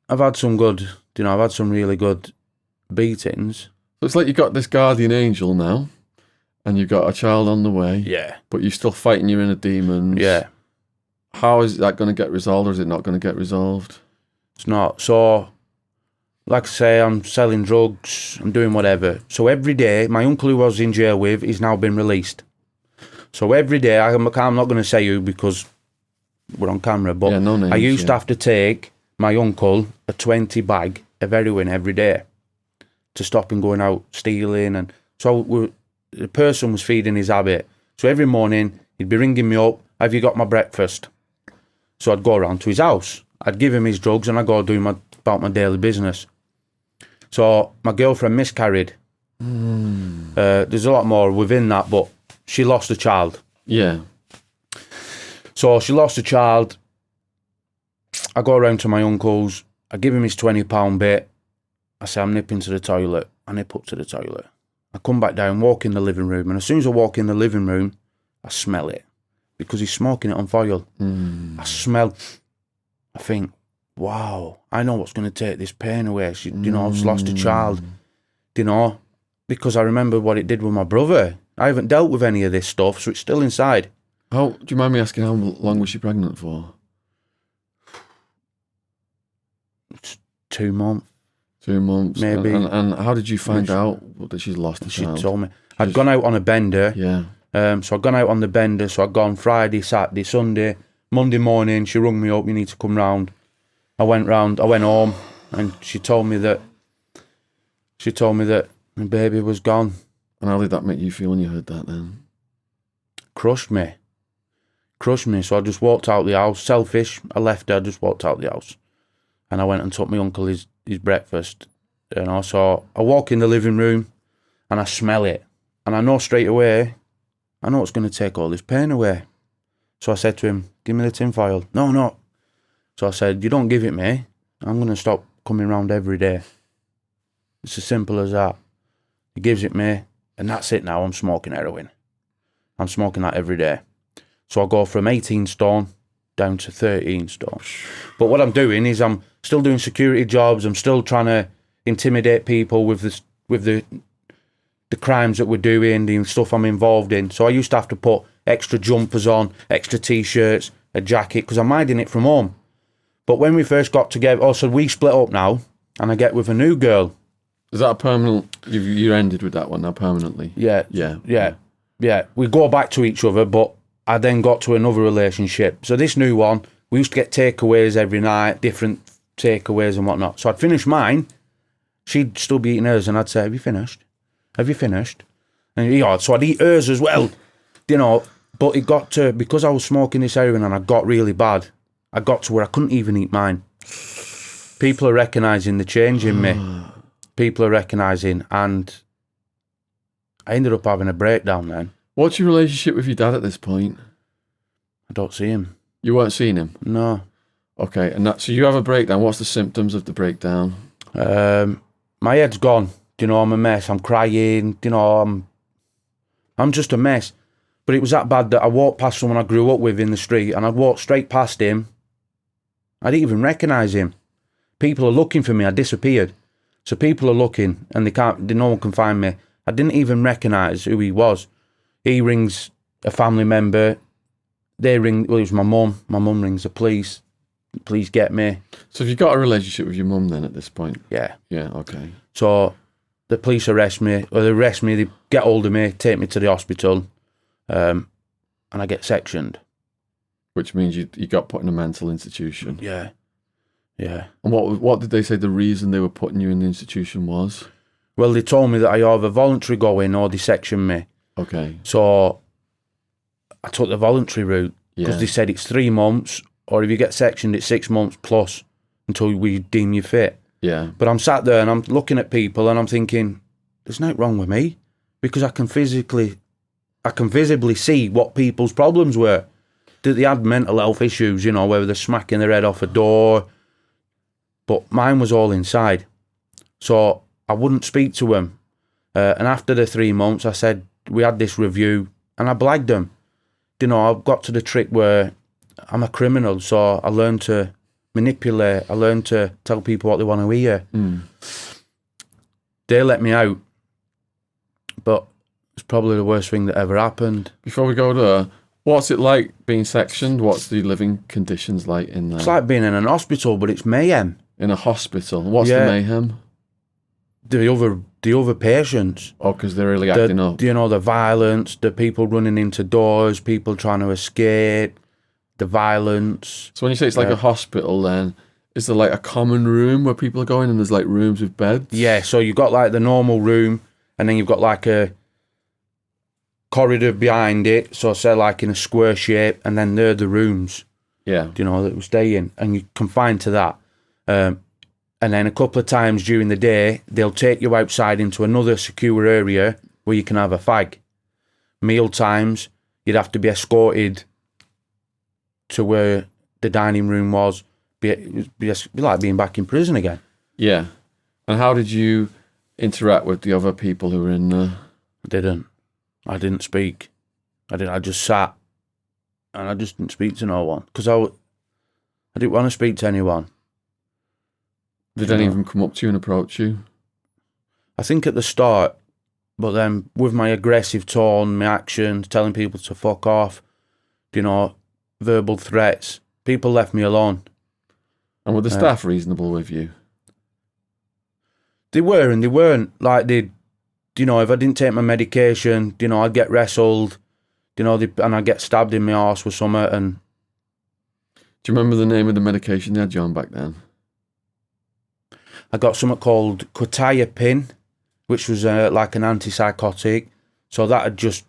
I've had some good, I've had some really good beatings. So it's like you got this guardian angel now and you've got a child on the way. Yeah. But you're still fighting your inner demons. Yeah. How is that going to get resolved or is it not going to get resolved? It's not. So, like I say, I'm selling drugs, I'm doing whatever. So every day, my uncle who I was in jail with, he's now been released. So every day, I'm not going to say who because we're on camera, but no names, I used to have to take my uncle a 20 bag of heroin every day to stop him going out stealing. And so the person was feeding his habit. So every morning, he'd be ringing me up, have you got my breakfast? So I'd go around to his house. I'd give him his drugs and I'd go do about my daily business. So my girlfriend miscarried. There's a lot more within that, but she lost a child. Yeah. So she lost a child. I go around to my uncle's. I give him his £20 bit. I say, I'm nipping to the toilet. I nip up to the toilet. I come back down, walk in the living room. And as soon as I walk in the living room, I smell it. Because he's smoking it on foil. I think, wow, I know what's going to take this pain away. I've just lost a child. Because I remember what it did with my brother. I haven't dealt with any of this stuff, so it's still inside. Do you mind me asking how long was she pregnant for? It's 2 months. 2 months. Maybe. And how did you find out that she's lost a child? She told me. I'd gone out on a bender. Yeah. So I'd gone out on the bender, so I'd gone Friday, Saturday, Sunday. Monday morning, she rung me up, you need to come round. I went home, and she told me that my baby was gone. And how did that make you feel when you heard that then? Crushed me. So I just walked out the house, selfish. I left her, just walked out the house. And I went and took my uncle his breakfast. So I walk in the living room, and I smell it. And I know straight away, I know it's going to take all this pain away. So I said to him, give me the tin foil. No. So I said, you don't give it me, I'm going to stop coming round every day. It's as simple as that. He gives it me, and that's it now. I'm smoking heroin. I'm smoking that every day. So I go from 18 stone down to 13 stone. But what I'm doing is I'm still doing security jobs. I'm still trying to intimidate people with the crimes that we're doing, the stuff I'm involved in. So I used to have to put extra jumpers on, extra T-shirts, a jacket, because I'm hiding it from home. But when we first got together, so we split up now, and I get with a new girl. Is that a permanent? You ended with that one now permanently? Yeah. We go back to each other, but I then got to another relationship. So this new one, we used to get takeaways every night, different takeaways and whatnot. So I'd finish mine, she'd still be eating hers, and I'd say, "Have you finished? Have you finished?" And so I'd eat hers as well, But it got to, because I was smoking this heroin and I got really bad, I got to where I couldn't even eat mine. People are recognising the change in me. People are recognising, and I ended up having a breakdown then. What's your relationship with your dad at this point? I don't see him. You weren't seeing him? No. Okay, so you have a breakdown. What's the symptoms of the breakdown? My head's gone. I'm a mess. I'm crying. I'm just a mess. But it was that bad that I walked past someone I grew up with in the street, and I'd walk straight past him. I didn't even recognise him. People are looking for me. I disappeared. So people are looking, and no one can find me. I didn't even recognise who he was. He rings a family member. They ring, it was my mum. My mum rings the police. Please get me. So have you got a relationship with your mum then at this point? Yeah. Yeah, okay. So the police arrest me, they get hold of me, take me to the hospital, and I get sectioned. Which means you got put in a mental institution. Yeah. Yeah. And what did they say the reason they were putting you in the institution was? Well, they told me that I either voluntary go in or they section me. Okay. So I took the voluntary route because they said it's 3 months, or if you get sectioned, it's 6 months plus until we deem you fit. Yeah. But I'm sat there and I'm looking at people and I'm thinking, there's nothing wrong with me, because I can visibly see what people's problems were. That they had mental health issues, whether they're smacking their head off a door. But mine was all inside. So I wouldn't speak to them. And after the 3 months, I said, we had this review, and I blagged them. I've got to the trick where I'm a criminal, so I learned to manipulate. I learned to tell people what they want to hear. They let me out. But it's probably the worst thing that ever happened. Before we go there, what's it like being sectioned? What's the living conditions like in there? It's like being in an hospital, but it's mayhem. In a hospital? What's the mayhem? The other patients. Oh, because they're really acting up. The violence, the people running into doors, people trying to escape, the violence. So when you say it's like a hospital, then is there like a common room where people are going, and there's like rooms with beds? Yeah, so you've got like the normal room, and then you've got like a corridor behind it, so say like in a square shape, and then they're the rooms. Yeah. That we stay in, and you're confined to that. And then a couple of times during the day, they'll take you outside into another secure area where you can have a fag. Meal times, you'd have to be escorted to where the dining room was. Be like being back in prison again. Yeah. And how did you interact with the other people who were in there? I didn't speak. I just sat, and I just didn't speak to no one, because I didn't want to speak to anyone. Did any of them come up to you and approach you? I think at the start, but then with my aggressive tone, my actions, telling people to fuck off, verbal threats, people left me alone. And were the staff reasonable with you? They were and they weren't. Like, if I didn't take my medication, I'd get wrestled, and I'd get stabbed in my arse with something. And do you remember the name of the medication they had you on back then? I got something called quetiapine, which was like an antipsychotic. So that had just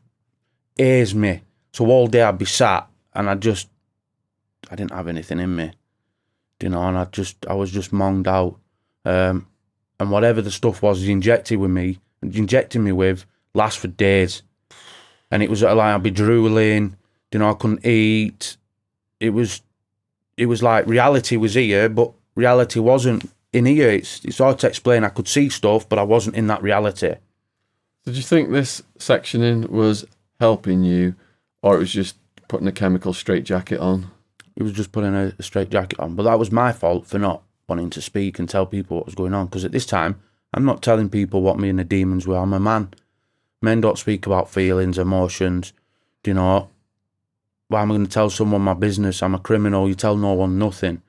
eased me. So all day I'd be sat, and I didn't have anything in me, and I was just monged out. And whatever the stuff was injecting me with, lasts for days. And it was like I'd be drooling, I couldn't eat. It was like reality was here, but reality wasn't in here. It's hard to explain. I could see stuff, but I wasn't in that reality. Did you think this sectioning was helping you, or it was just putting a chemical straitjacket on? It was just putting a straitjacket on. But that was my fault for not wanting to speak and tell people what was going on. Because at this time, I'm not telling people what me and the demons were. I'm a man. Men don't speak about feelings, emotions. why am I going to tell someone my business? I'm a criminal. You tell no one nothing.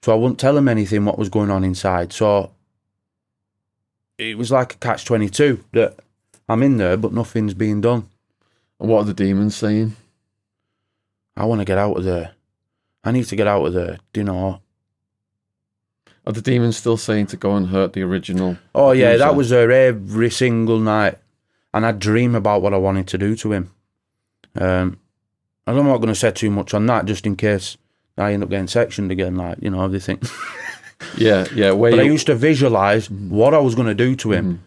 So I wouldn't tell him anything what was going on inside. So it was like a catch-22 that I'm in there, but nothing's being done. And what are the demons saying? I want to get out of there. I need to get out of there. Do you know? Are the demons still saying to go and hurt the original? Oh, yeah, abuser? that was her every single night. And I'd dream about what I wanted to do to him. I'm not going to say too much on that, just in case I end up getting sectioned again, like, you know, everything. Yeah. But I used to visualise what I was going to do to him.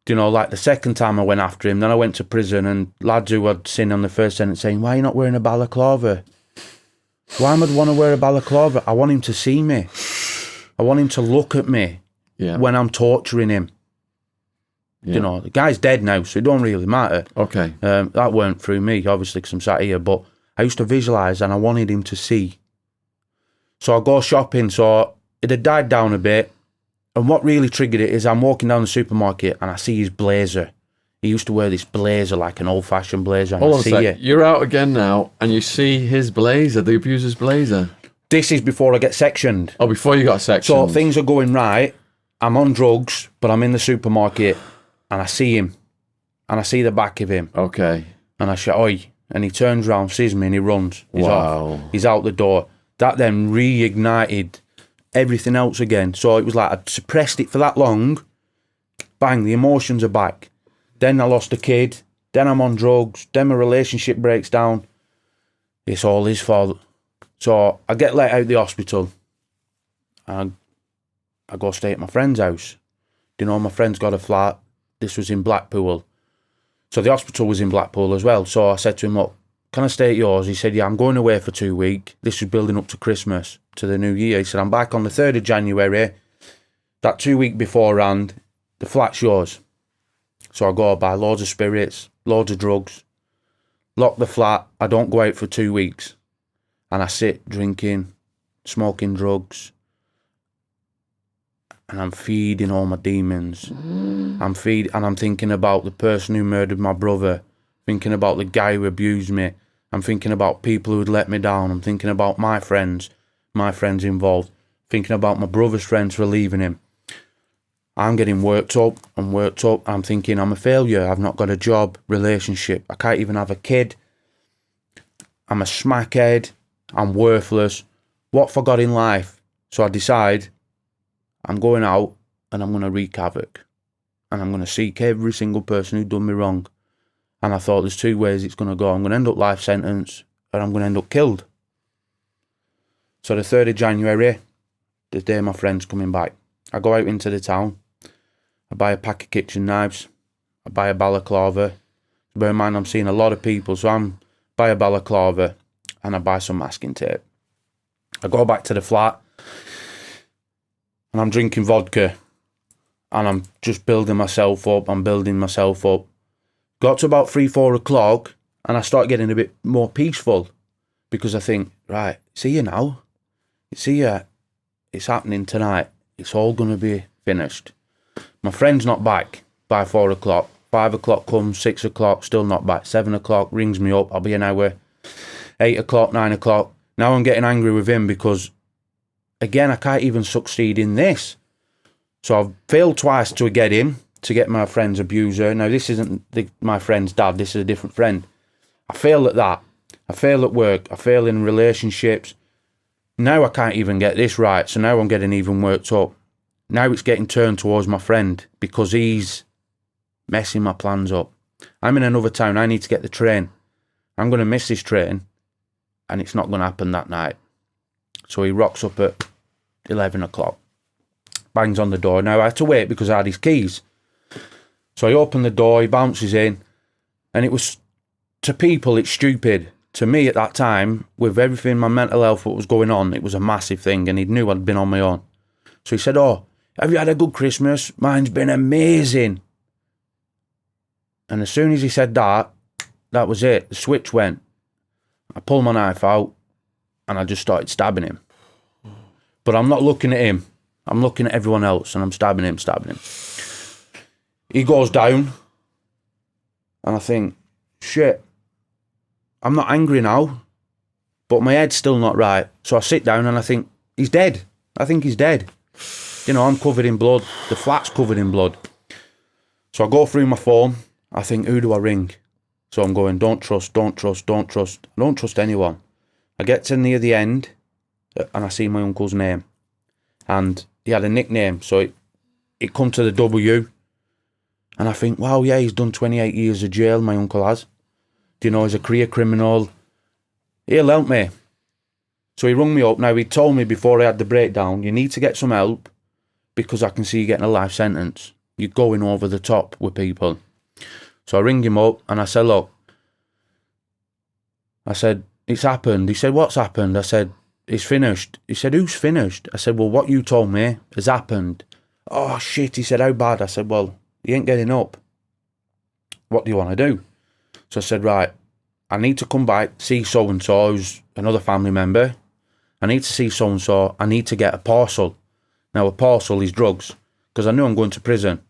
You know, like the second time I went after him, then I went to prison, and lads who I'd seen on the first sentence saying, why are you not wearing a balaclava? Why would I want to wear a balaclava? I want him to see me. I want him to look at me when I'm torturing him. Yeah. You know, the guy's dead now, so it don't really matter. Okay. That weren't through me, obviously, because I'm sat here, but I used to visualise and I wanted him to see. So I go shopping, so it had died down a bit. And what really triggered it is I'm walking down the supermarket and I see his blazer. He used to wear this blazer, like an old-fashioned blazer. And Hold I on a see sec. it. You're out again now, and you see his blazer, the abuser's blazer. This is before I get sectioned. Oh, before you got sectioned. So things are going right. I'm on drugs, but I'm in the supermarket and I see him. And I see the back of him. Okay. And I shout, oi. And he turns around, sees me, and he runs. He's off. He's out the door. That then reignited everything else again. So it was like I'd suppressed it for that long. Bang, the emotions are back. Then I lost a kid. Then I'm on drugs. Then my relationship breaks down. It's all his fault. So I get let out of the hospital. And I go stay at my friend's house. You know, my friend's got a flat. This was in Blackpool. So the hospital was in Blackpool as well. So I said to him, look, can I stay at yours? He said, yeah, I'm going away for 2 weeks. This was building up to Christmas, to the new year. He said, I'm back on the 3rd of January. That 2 week beforehand, the flat's yours. So I go buy loads of spirits, loads of drugs, lock the flat. I don't go out for 2 weeks. And I sit drinking, smoking drugs. And I'm feeding all my demons. I'm thinking about the person who murdered my brother. Thinking about the guy who abused me. I'm thinking about people who'd let me down. I'm thinking about my friends involved. Thinking about my brother's friends for leaving him. I'm getting worked up. I'm thinking I'm a failure. I've not got a job, relationship. I can't even have a kid. I'm a smackhead. I'm worthless. What have I got in life? So I decide I'm going out and I'm going to wreak havoc. And I'm going to seek every single person who'd done me wrong. And I thought there's 2 ways it's going to go. I'm going to end up life sentence or I'm going to end up killed. So the 3rd of January, the day my friend's coming back, I go out into the town. I buy a pack of kitchen knives. I buy a balaclava. Bear in mind, I'm seeing a lot of people. So I buy a balaclava and I buy some masking tape. I go back to the flat and I'm drinking vodka. And I'm just building myself up. Got to about 3-4 o'clock and I start getting a bit more peaceful because I think, right, see you now. See you. It's happening tonight. It's all going to be finished. My friend's not back by 4 o'clock. 5 o'clock comes, 6 o'clock, still not back. 7 o'clock rings me up. I'll be an hour. 8 o'clock, 9 o'clock. Now I'm getting angry with him because, again, I can't even succeed in this. So I've failed twice to get him. To get my friend's abuser. Now, this isn't my friend's dad. This is a different friend. I fail at that. I fail at work. I fail in relationships. Now I can't even get this right. So now I'm getting even worked up. Now it's getting turned towards my friend because he's messing my plans up. I'm in another town. I need to get the train. I'm going to miss this train. And it's not going to happen that night. So he rocks up at 11 o'clock. Bangs on the door. Now I had to wait because I had his keys. So I open the door, he bounces in, and it was, to people, it's stupid. To me at that time, with everything, my mental health, what was going on, it was a massive thing, and he knew I'd been on my own. So he said, oh, have you had a good Christmas? Mine's been amazing. And as soon as he said that was it. The switch went. I pulled my knife out, and I just started stabbing him. But I'm not looking at him. I'm looking at everyone else, and I'm stabbing him. He goes down, and I think, shit, I'm not angry now, but my head's still not right. So I sit down and I think, he's dead. I think he's dead. You know, I'm covered in blood. The flat's covered in blood. So I go through my phone. I think, who do I ring? So I'm going, don't trust. I don't trust anyone. I get to near the end and I see my uncle's name. And he had a nickname. So it come to the W. And I think, wow, yeah, he's done 28 years of jail, my uncle has. You know, he's a career criminal. He'll help me. So he rung me up. Now, he told me before I had the breakdown, you need to get some help because I can see you getting a life sentence. You're going over the top with people. So I ring him up and I said, look, it's happened. He said, what's happened? I said, it's finished. He said, who's finished? I said, well, what you told me has happened. Oh, shit. He said, how bad? I said, well, he ain't getting up. What do you want to do? So I said, right, I need to come back, see so-and-so, who's another family member. I need to see so-and-so. I need to get a parcel. Now, a parcel is drugs, because I know I'm going to prison.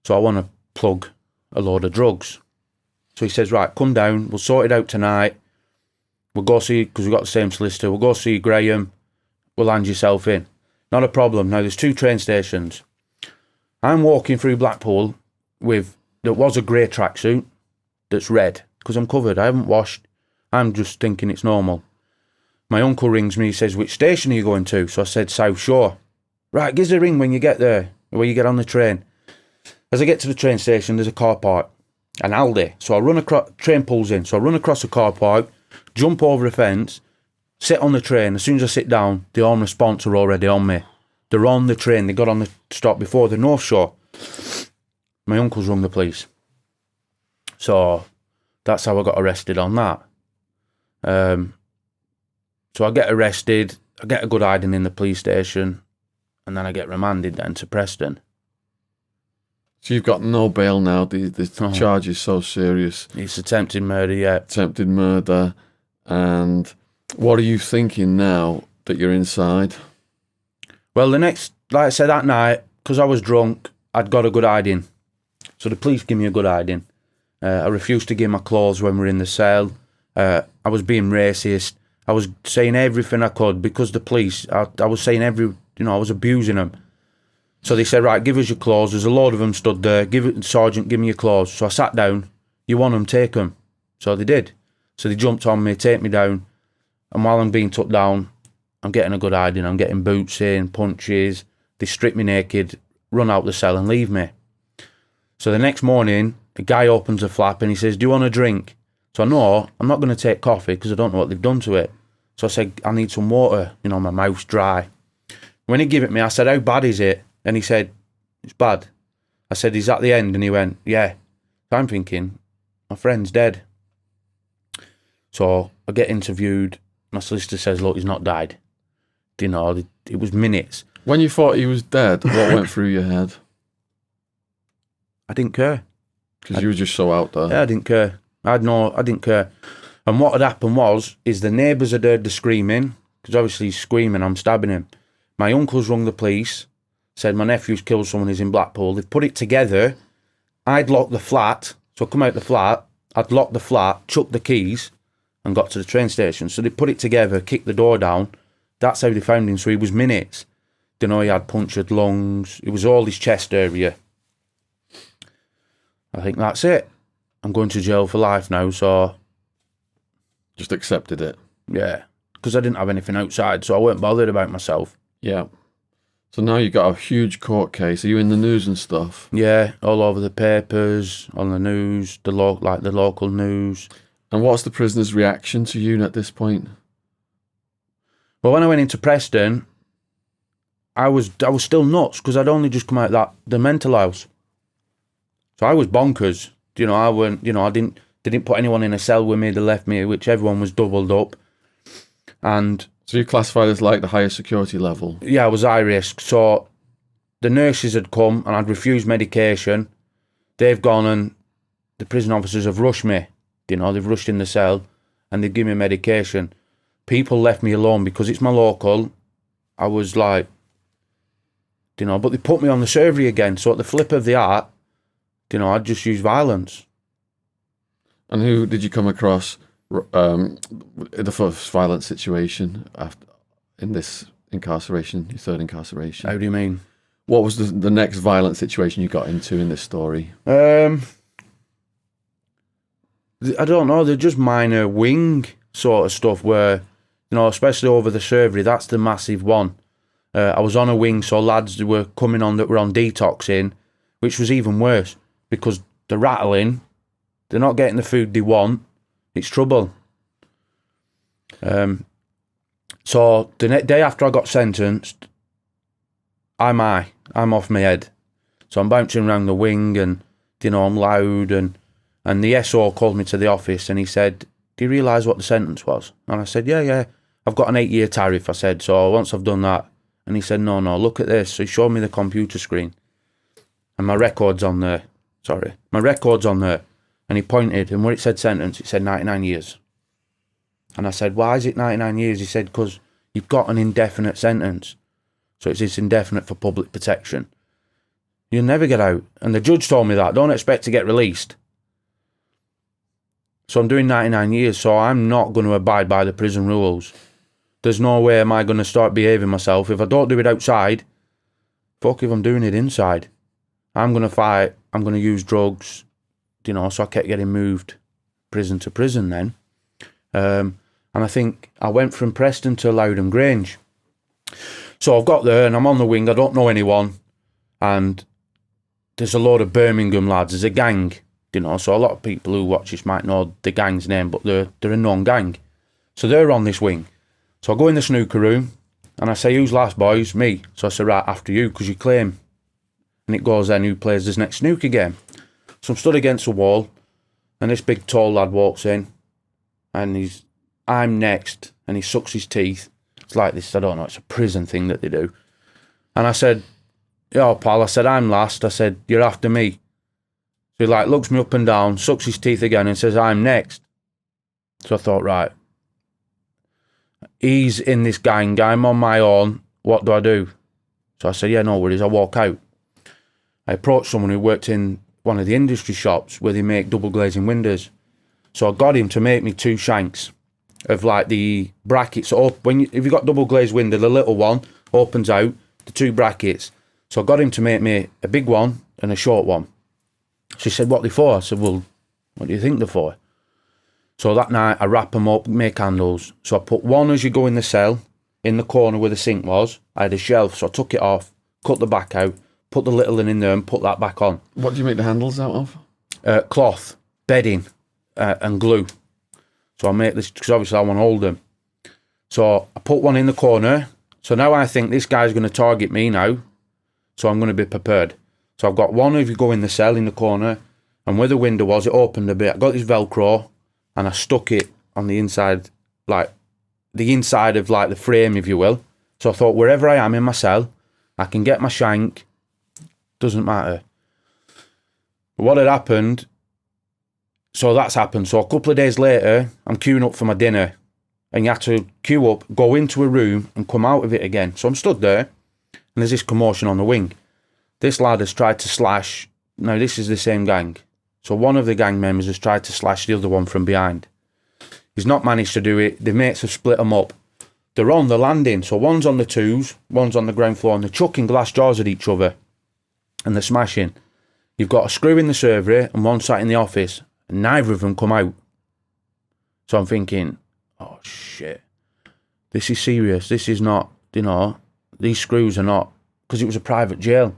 So I want to plug a load of drugs. So he says, right, come down. We'll sort it out tonight. We'll go see, because we've got the same solicitor. We'll go see Graham. We'll hand yourself in. Not a problem. Now, there's 2 train stations. I'm walking through Blackpool with, there was a grey tracksuit that's red, because I'm covered. I haven't washed. I'm just thinking it's normal. My uncle rings me. He says, which station are you going to? So I said, South Shore. Right, give us a ring when you get there, when you get on the train. As I get to the train station, there's a car park, an Aldi. So I run across, train pulls in. So I run across the car park, jump over a fence, sit on the train. As soon as I sit down, the armed response are already on me. They're on the train. They got on the stop before the North Shore. My uncle's rung the police. So that's how I got arrested on that. So I get arrested. I get a good hiding in the police station. And then I get remanded then to Preston. So you've got no bail now. The charge is so serious. It's attempted murder, yeah. Attempted murder. And what are you thinking now that you're inside? Well, the next, like I said, that night, because I was drunk, I'd got a good hiding. So the police give me a good hiding. I refused to give my clothes when we were in the cell. I was being racist. I was saying everything I could because the police, I was saying I was abusing them. So they said, right, give us your clothes. There's a load of them stood there. Sergeant, give me your clothes. So I sat down. You want them, take them. So they did. So they jumped on me, take me down. And while I'm being took down, I'm getting a good hiding. I'm getting boots in, punches. They strip me naked, run out the cell and leave me. So the next morning, the guy opens a flap and he says, do you want a drink? So no, I'm not going to take coffee because I don't know what they've done to it. So I said, I need some water. My mouth's dry. When he gave it me, I said, how bad is it? And he said, it's bad. I said, is that the end? And he went, yeah. So I'm thinking, my friend's dead. So I get interviewed. My solicitor says, look, he's not died. It was minutes. When you thought he was dead, what went through your head? I didn't care. Because you were just so out there. Yeah, I didn't care. I didn't care. And what had happened is the neighbours had heard the screaming, because obviously he's screaming, I'm stabbing him. My uncle's rung the police, said my nephew's killed someone who's in Blackpool. They've put it together. I'd locked the flat, so I come out the flat, I'd locked the flat, chucked the keys, and got to the train station. So they put it together, kicked the door down. That's how they found him. So he was minutes. He had punctured lungs. It was all his chest area. I think that's it. I'm going to jail for life now, so... Just accepted it. Yeah, because I didn't have anything outside, so I weren't bothered about myself. Yeah. So now you've got a huge court case. Are you in the news and stuff? Yeah, all over the papers, on the news, the local news. And what's the prisoner's reaction to you at this point? Well, when I went into Preston, I was still nuts because I'd only just come out of the mental house. So I was bonkers. I weren't. I didn't put anyone in a cell with me. They left me, which everyone was doubled up. And so you classified as like the highest security level? Yeah, I was high risk. So the nurses had come and I'd refused medication. They've gone and the prison officers have rushed me. They've rushed in the cell and they've given me medication. People left me alone because it's my local. I was like, but they put me on the surgery again. So at the flip of the hat, I'd just use violence. And who did you come across the first violent situation in this incarceration, your third incarceration? How do you mean? What was the next violent situation you got into in this story? I don't know. They're just minor wing sort of stuff where, especially over the servery, that's the massive one. I was on a wing, so lads were coming on that were on detoxing, which was even worse because they're rattling, they're not getting the food they want. It's trouble. So the day after I got sentenced, I'm off my head. So I'm bouncing around the wing and, I'm loud and the SO called me to the office and he said, do you realise what the sentence was? And I said, yeah, I've got an 8-year tariff, I said, so once I've done that. And he said, no, look at this. So he showed me the computer screen and my record's on there. And he pointed and where it said sentence, it said 99 years. And I said, why is it 99 years? He said, because you've got an indefinite sentence. So it's indefinite for public protection. You'll never get out. And the judge told me that. Don't expect to get released. So I'm doing 99 years, so I'm not going to abide by the prison rules. There's no way am I going to start behaving myself. If I don't do it outside, fuck if I'm doing it inside. I'm going to fight. I'm going to use drugs. So I kept getting moved prison to prison then. And I think I went from Preston to Loudon Grange. So I've got there and I'm on the wing. I don't know anyone. And there's a load of Birmingham lads. There's a gang, So a lot of people who watch this might know the gang's name, but they're a known gang. So they're on this wing. So I go in the snooker room and I say, who's last, boys? Me. So I say, right, after you, because you claim. And it goes then, who plays this next snooker game? So I'm stood against the wall and this big tall lad walks in and I'm next and he sucks his teeth. It's like this, I don't know, it's a prison thing that they do. And I said, yo, pal, I said, I'm last. I said, you're after me. So he looks me up and down, sucks his teeth again and says, I'm next. So I thought, right, he's in this gang, I'm on my own, what do I do? So I said, yeah, no worries, I walk out. I approached someone who worked in one of the industry shops where they make double glazing windows. So I got him to make me 2 shanks of the brackets. So if you've got double glazed window, the little one opens out, the 2 brackets. So I got him to make me a big one and a short one. She said, what are they for? I said, well, what do you think they're for? So that night I wrap them up, make candles. So I put one as you go in the cell, in the corner where the sink was. I had a shelf, so I took it off, cut the back out, put the little one in there and put that back on. What do you make the handles out of? Cloth, bedding and glue. So I make this, because obviously I want to hold them. So I put one in the corner. So now I think this guy's going to target me now. So I'm going to be prepared. So I've got one if you go in the cell in the corner. And where the window was, it opened a bit. I got this Velcro and I stuck it on the inside, the inside of the frame, if you will. So I thought wherever I am in my cell, I can get my shank. Doesn't matter. But what had happened, so that's happened. So a couple of days later, I'm queuing up for my dinner. And you have to queue up, go into a room and come out of it again. So I'm stood there and there's this commotion on the wing. This lad has tried to slash, now this is the same gang. So one of the gang members has tried to slash the other one from behind. He's not managed to do it. The mates have split them up. They're on the landing. So one's on the 2s, one's on the ground floor and they're chucking glass jars at each other. And they're smashing. You've got a screw in the servery and one sat in the office. And neither of them come out. So I'm thinking, oh shit. This is serious. This is not, these screws are not, because it was a private jail.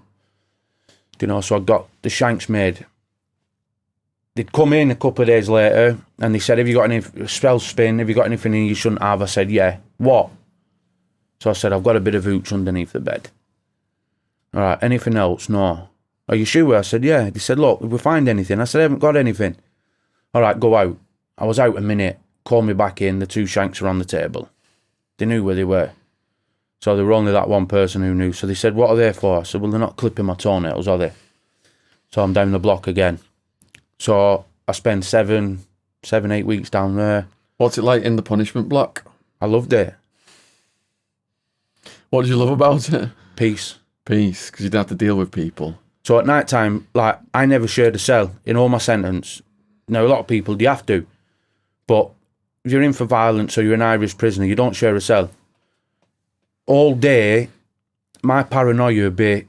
So I got the shanks made. They'd come in a couple of days later and they said, have you got any spell spin? Have you got anything in you shouldn't have? I said, yeah. What? So I said, I've got a bit of hooch underneath the bed. All right, anything else? No. Are you sure? I said, yeah. They said, look, if we find anything. I said, I haven't got anything. All right, go out. I was out a minute. Call me back in. The 2 shanks were on the table. They knew where they were. So there were only that one person who knew. So they said, what are they for? I said, well, they're not clipping my toenails, are they? So I'm down the block again. So I spent 7, 8 weeks down there. What's it like in the punishment block? I loved it. What did you love about it? Peace. Peace, because you didn't have to deal with people. So at night time, I never shared a cell in all my sentence. Now, a lot of people, you have to. But if you're in for violence or you're an Irish prisoner, you don't share a cell. All day, my paranoia would be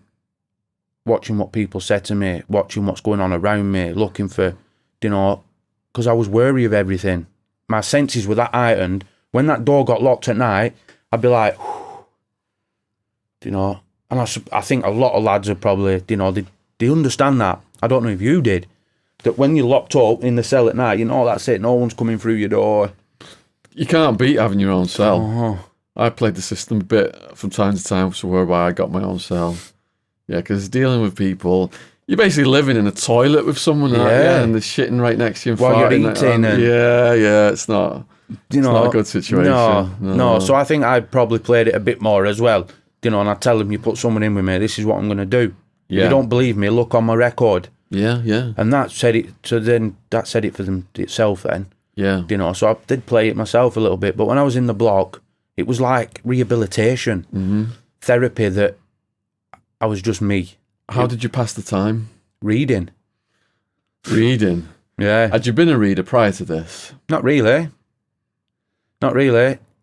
watching what people said to me, watching what's going on around me, looking for, because I was wary of everything. My senses were that heightened. When that door got locked at night, I'd be like, and I think a lot of lads are probably, they understand that. I don't know if you did, that when you're locked up in the cell at night, that's it, no one's coming through your door. You can't beat having your own cell. I played the system a bit from time to time, so whereby I got my own cell. Yeah, because dealing with people, you're basically living in a toilet with someone, and they're shitting right next to you and while farting. You're eating. It's not. It's not a good situation. No. So I think I probably played it a bit more as well. And I tell them, you put someone in with me, this is what I'm going to do. Yeah. You don't believe me, look on my record. Yeah. And that said it. So then that said it for them itself. Then. Yeah. So I did play it myself a little bit, but when I was in the block, it was like rehabilitation, therapy. That I was just me. How did you pass the time? Reading. Yeah. Had you been a reader prior to this? Not really.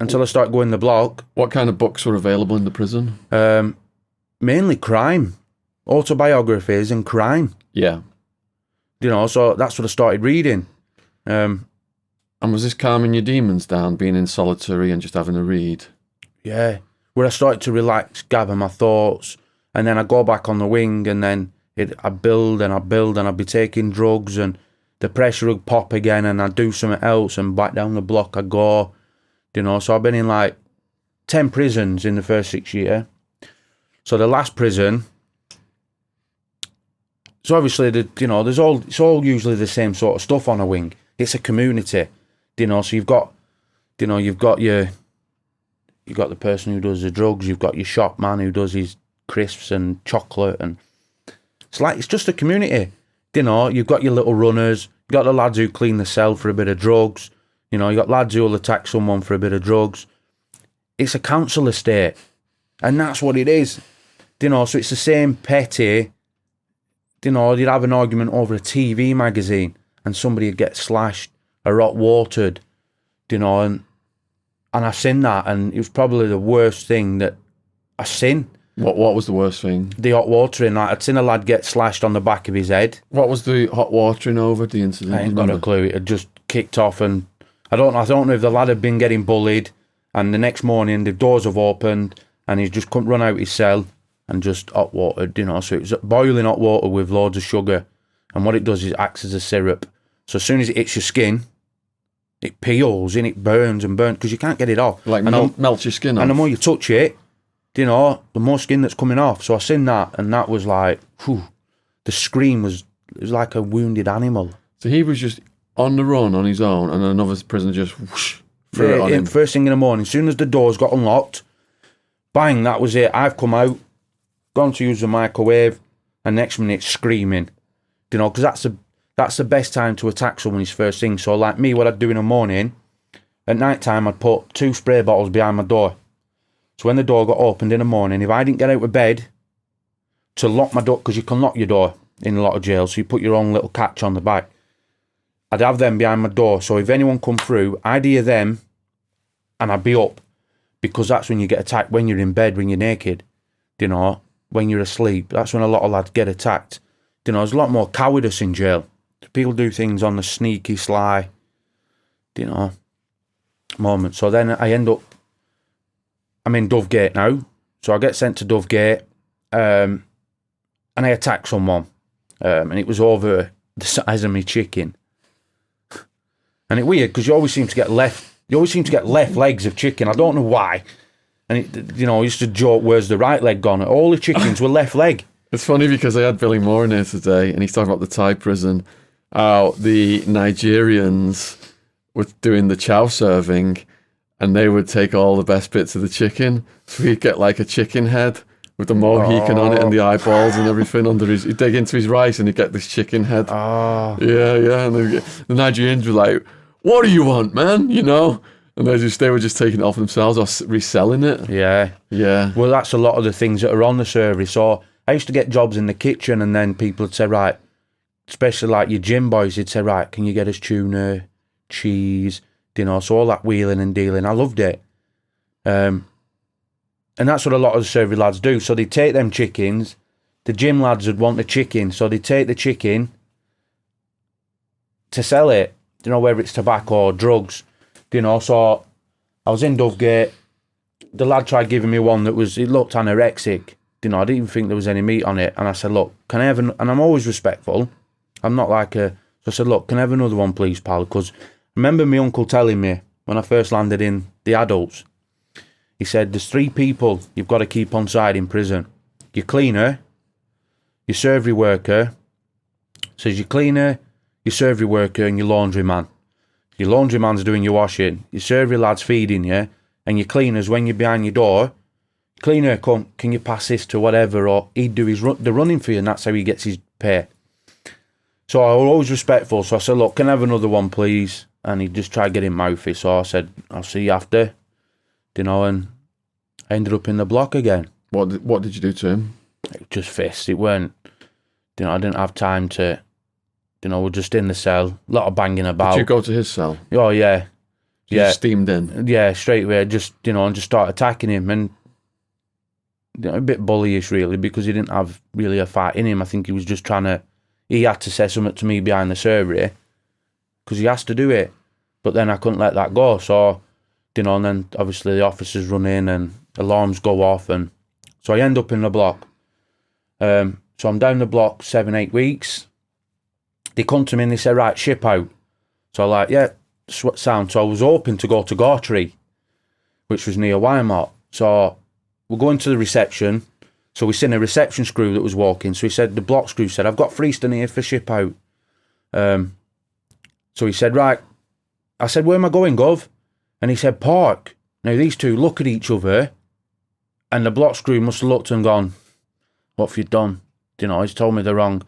Until I started going the block. What kind of books were available in the prison? Mainly crime, autobiographies and crime. Yeah. So that's what I started reading. And was this calming your demons down, being in solitary and just having a read? Yeah. Where I started to relax, gather my thoughts, and then I go back on the wing, and then I build, and I'd be taking drugs, and the pressure would pop again, and I'd do something else, and back down the block I go. So I've been in like 10 prisons in the first 6 years. So the last prison, so obviously it's all usually the same sort of stuff on a wing. It's a community, so you've got the person who does the drugs, you've got your shop man who does his crisps and chocolate, and it's just a community. You've got your little runners, you've got the lads who clean the cell for a bit of drugs, you got lads who'll attack someone for a bit of drugs. It's a council estate, and that's what it is. So it's the same petty. You'd have an argument over a TV magazine, and somebody would get slashed or hot watered, and I've seen that, and it was probably the worst thing that I've seen. What was the worst thing? The hot watering. Like, I'd seen a lad get slashed on the back of his head. What was the hot watering over, the incident? I ain't got a clue. It had just kicked off, and I don't know if the lad had been getting bullied, and the next morning the doors have opened, and he's just couldn't run out his cell and just hot watered, So it was boiling hot water with loads of sugar, and what it does is it acts as a syrup. So as soon as it hits your skin, it peels and it burns because you can't get it off. Like melts your skin off. And the more you touch it, the more skin that's coming off. So I seen that, and that was like, the scream was like a wounded animal. So he was just on the run on his own, and another prisoner just threw it on him. First thing in the morning, as soon as the doors got unlocked, bang, that was it. I've come out, gone to use the microwave, and next minute screaming. Because that's the best time to attack someone is first thing. So like me, what I'd do in the morning, at night time I'd put 2 spray bottles behind my door. So when the door got opened in the morning, if I didn't get out of bed to lock my door, because you can lock your door in a lot of jails, so you put your own little catch on the back, I'd have them behind my door. So if anyone come through, I'd hear them and I'd be up, because that's when you get attacked, when you're in bed, when you're naked, when you're asleep. That's when a lot of lads get attacked. There's a lot more cowardice in jail. People do things on the sneaky, sly, moment. So then I'm in Dovegate now. So I get sent to Dovegate, and I attack someone, and it was over the size of my chicken. And it's weird because you always seem to get left legs of chicken. I don't know why. And I used to joke, "Where's the right leg gone?" All the chickens were left leg. It's funny because I had Billy Moore in here today, and he's talking about the Thai prison. How the Nigerians were doing the chow serving, and they would take all the best bits of the chicken. So he'd get like a chicken head with the mohican on it and the eyeballs and everything under his. He'd dig into his rice and he'd get this chicken head. Oh. Yeah. And the Nigerians were like, "What do you want, man?" And they were just taking it off themselves or reselling it. Yeah. Well, that's a lot of the things that are on the service. So I used to get jobs in the kitchen, and then people would say, right, especially like your gym boys, they'd say, right, can you get us tuna, cheese, You know, so all that wheeling and dealing, I loved it. And that's what a lot of the survey lads do. So they take them chickens. The gym lads would want the chicken, so they take the chicken to sell it. You know, whether it's tobacco or drugs. You know, so I was in Dovegate. The lad tried giving me one that it looked anorexic. You know, I didn't even think there was any meat on it. And I said, look, can I have and I'm always respectful. I'm not like so I said, look, can I have another one, please, pal? Because remember my uncle telling me when I first landed in the adults, he said, there's 3 people you've got to keep on side in prison. Your cleaner, your survey worker, says your cleaner, your survey worker, and your laundryman. Your laundryman's doing your washing, your survey lad's feeding you, and your cleaner's when you're behind your door. Cleaner, come, can you pass this to whatever? Or he'd do the running for you, and that's how he gets his pay. So I was always respectful. So I said, look, can I have another one, please? And he just tried getting mouthy. So I said, I'll see you after. You know, and I ended up in the block again. What did you do to him? It was just fists. It weren't, you know, I didn't have time to, you know, we're just in the cell. A lot of banging about. Did you go to his cell? Oh, yeah. You steamed in? Yeah, straight away. Just, you know, and just start attacking him. And you know, a bit bullyish, really, because he didn't have really a fight in him. I think he was just he had to say something to me behind the surgery because he has to do it. But then I couldn't let that go. So, you know, and then obviously the officers run in and alarms go off. And so I end up in the block. So I'm down the block 7-8 weeks. They come to me and they say, right, ship out. So I'm like, yeah, sound. So I was hoping to go to Gartree, which was near Wymont. So we're going to the reception. So we seen a reception screw that was walking. So he said, the block screw said, I've got Freeston here for ship out. So he said, right. I said, where am I going, Gov? And he said, park. Now these two look at each other and the block screw must have looked and gone, what have you done? You know, he's told me they're wrong.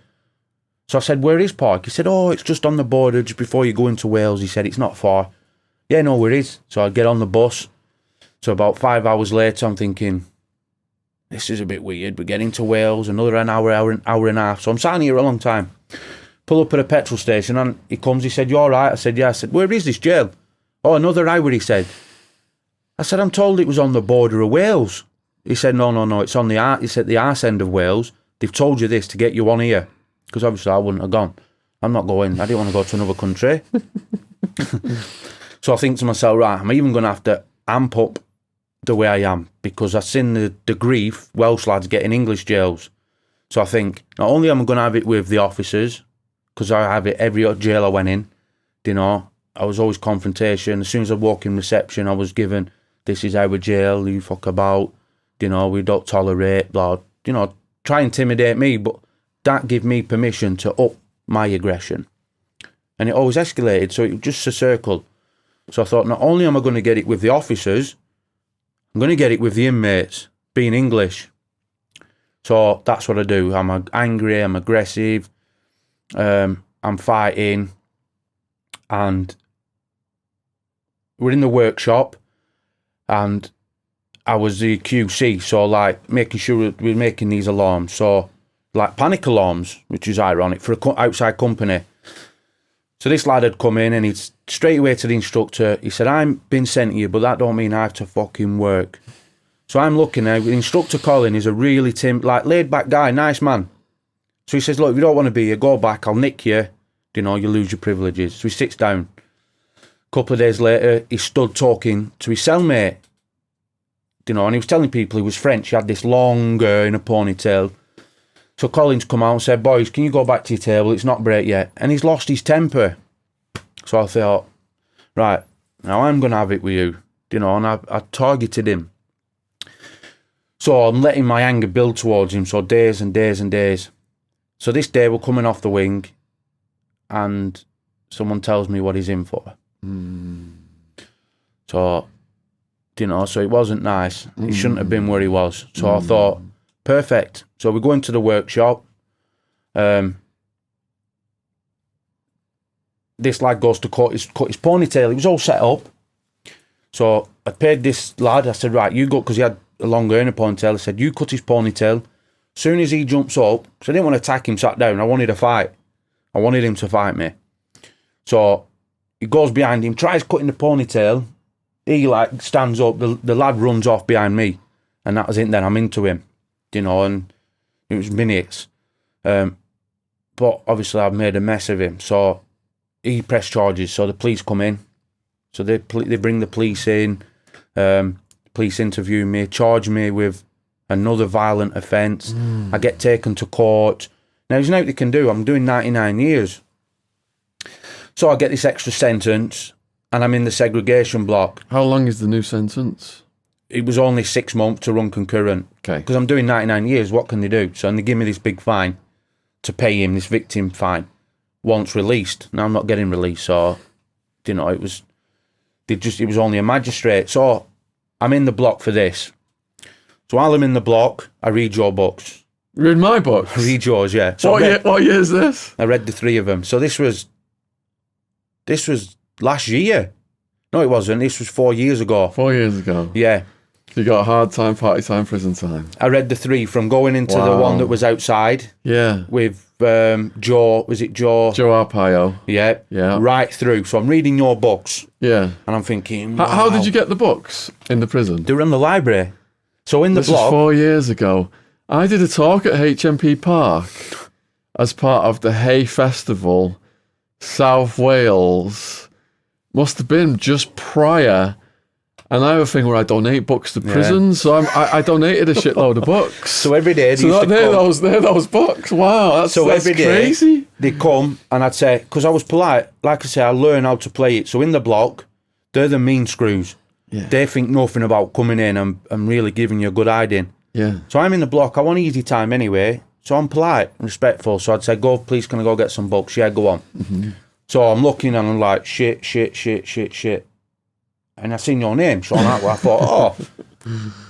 So I said, where is park? He said, oh, it's just on the border just before you go into Wales. He said, it's not far. Yeah, no, where it is. So I get on the bus. So about 5 hours later, I'm thinking, this is a bit weird. We're getting to Wales, another hour and a half. So I'm sat here a long time. Pull up at a petrol station and he comes, he said, you all right? I said, yeah. I said, where is this jail? Oh, another hour, he said. I said, I'm told it was on the border of Wales. He said, no, it's on it's at the arse end of Wales. They've told you this to get you on here. Because obviously I wouldn't have gone. I'm not going. I didn't want to go to another country. So I think to myself, right, I'm even going to have to amp up the way I am because I've seen the grief Welsh lads get in English jails. So I think not only am I going to have it with the officers, because I have it every jail I went in, you know, I was always confrontation. As soon as I walk in reception, I was given, this is our jail, you fuck about, you know, we don't tolerate, blah, you know, try and intimidate me, but that gave me permission to up my aggression. And it always escalated, so it was just a circle. So I thought, not only am I going to get it with the officers, I'm going to get it with the inmates, being English. So that's what I do. I'm angry, I'm aggressive, I'm fighting, and we're in the workshop, and I was the QC, so like making sure we're making these alarms. So like panic alarms, which is ironic for an outside company. So this lad had come in and he's straight away to the instructor. He said, I'm been sent to you, but that don't mean I have to fucking work. So I'm looking now. Instructor Colin is a really laid back guy, nice man. So he says, look, if you don't want to be here, go back. I'll nick you. You know, you lose your privileges. So he sits down. A couple of days later, he stood talking to his cellmate. You know, and he was telling people he was French. He had this long hair in a ponytail. So Colin's come out and said, boys, can you go back to your table? It's not break yet. And he's lost his temper. So I thought, right, now I'm going to have it with you. You know, and I targeted him. So I'm letting my anger build towards him. So days and days and days. So this day we're coming off the wing and someone tells me what he's in for. So, you know, so it wasn't nice. He shouldn't have been where he was. So I thought, perfect. So we go into the workshop. This lad goes to cut his ponytail. It was all set up. So I paid this lad. I said, right, you go, because he had a long hair in a ponytail. I said, you cut his ponytail. As soon as he jumps up, because I didn't want to attack him, sat down. I wanted a fight. I wanted him to fight me. So He goes behind him, tries cutting the ponytail. He like stands up. The lad runs off behind me, and that was it. Then I'm into him, you know, and it was minutes. But obviously I've made a mess of him, so he pressed charges. So the police come in, so they bring the police in. Police interview me, charge me with another violent offence. I get taken to court. Now there's nothing they can do. I'm doing 99 years, so I get this extra sentence, and I'm in the segregation block. How long is the new sentence? It was only 6 months to run concurrent. Okay. Because I'm doing 99 years. What can they do? So and they give me this big fine to pay him, this victim fine, once released. Now I'm not getting released, so you know it was only a magistrate. So I'm in the block for this. So while I'm in the block, I read your books. Read my books? I read yours, yeah. So what year is this? I read the 3 of them. So this was last year. No, it wasn't. This was 4 years ago. 4 years ago. Yeah. You got hard time, party time, prison time. I read the 3 from going into the one that was outside. Yeah. With Joe. Was it Joe? Joe Arpaio. Yeah. Yeah. Right through. So I'm reading your books. Yeah. And I'm thinking, wow. How did you get the books in the prison? They were in the library. So in the This block. was 4 years ago. I did a talk at HMP Park as part of the Hay Festival, South Wales. Must have been just prior. And I have a thing where I donate books to prisons, so I donated a shitload of books. So every day they're those books. Wow, that's every day crazy. They come and I'd say, because I was polite, like I say, I learn how to play it. So in the block, they're the mean screws. Yeah. They think nothing about coming in and really giving you a good hiding. Yeah. So I'm in the block. I want easy time anyway. So I'm polite and respectful. So I'd say, go, please, can I go get some books? Yeah, go on. Mm-hmm. So I'm looking and I'm like, shit. And I seen your name, Shaun Attwood. I thought, oh,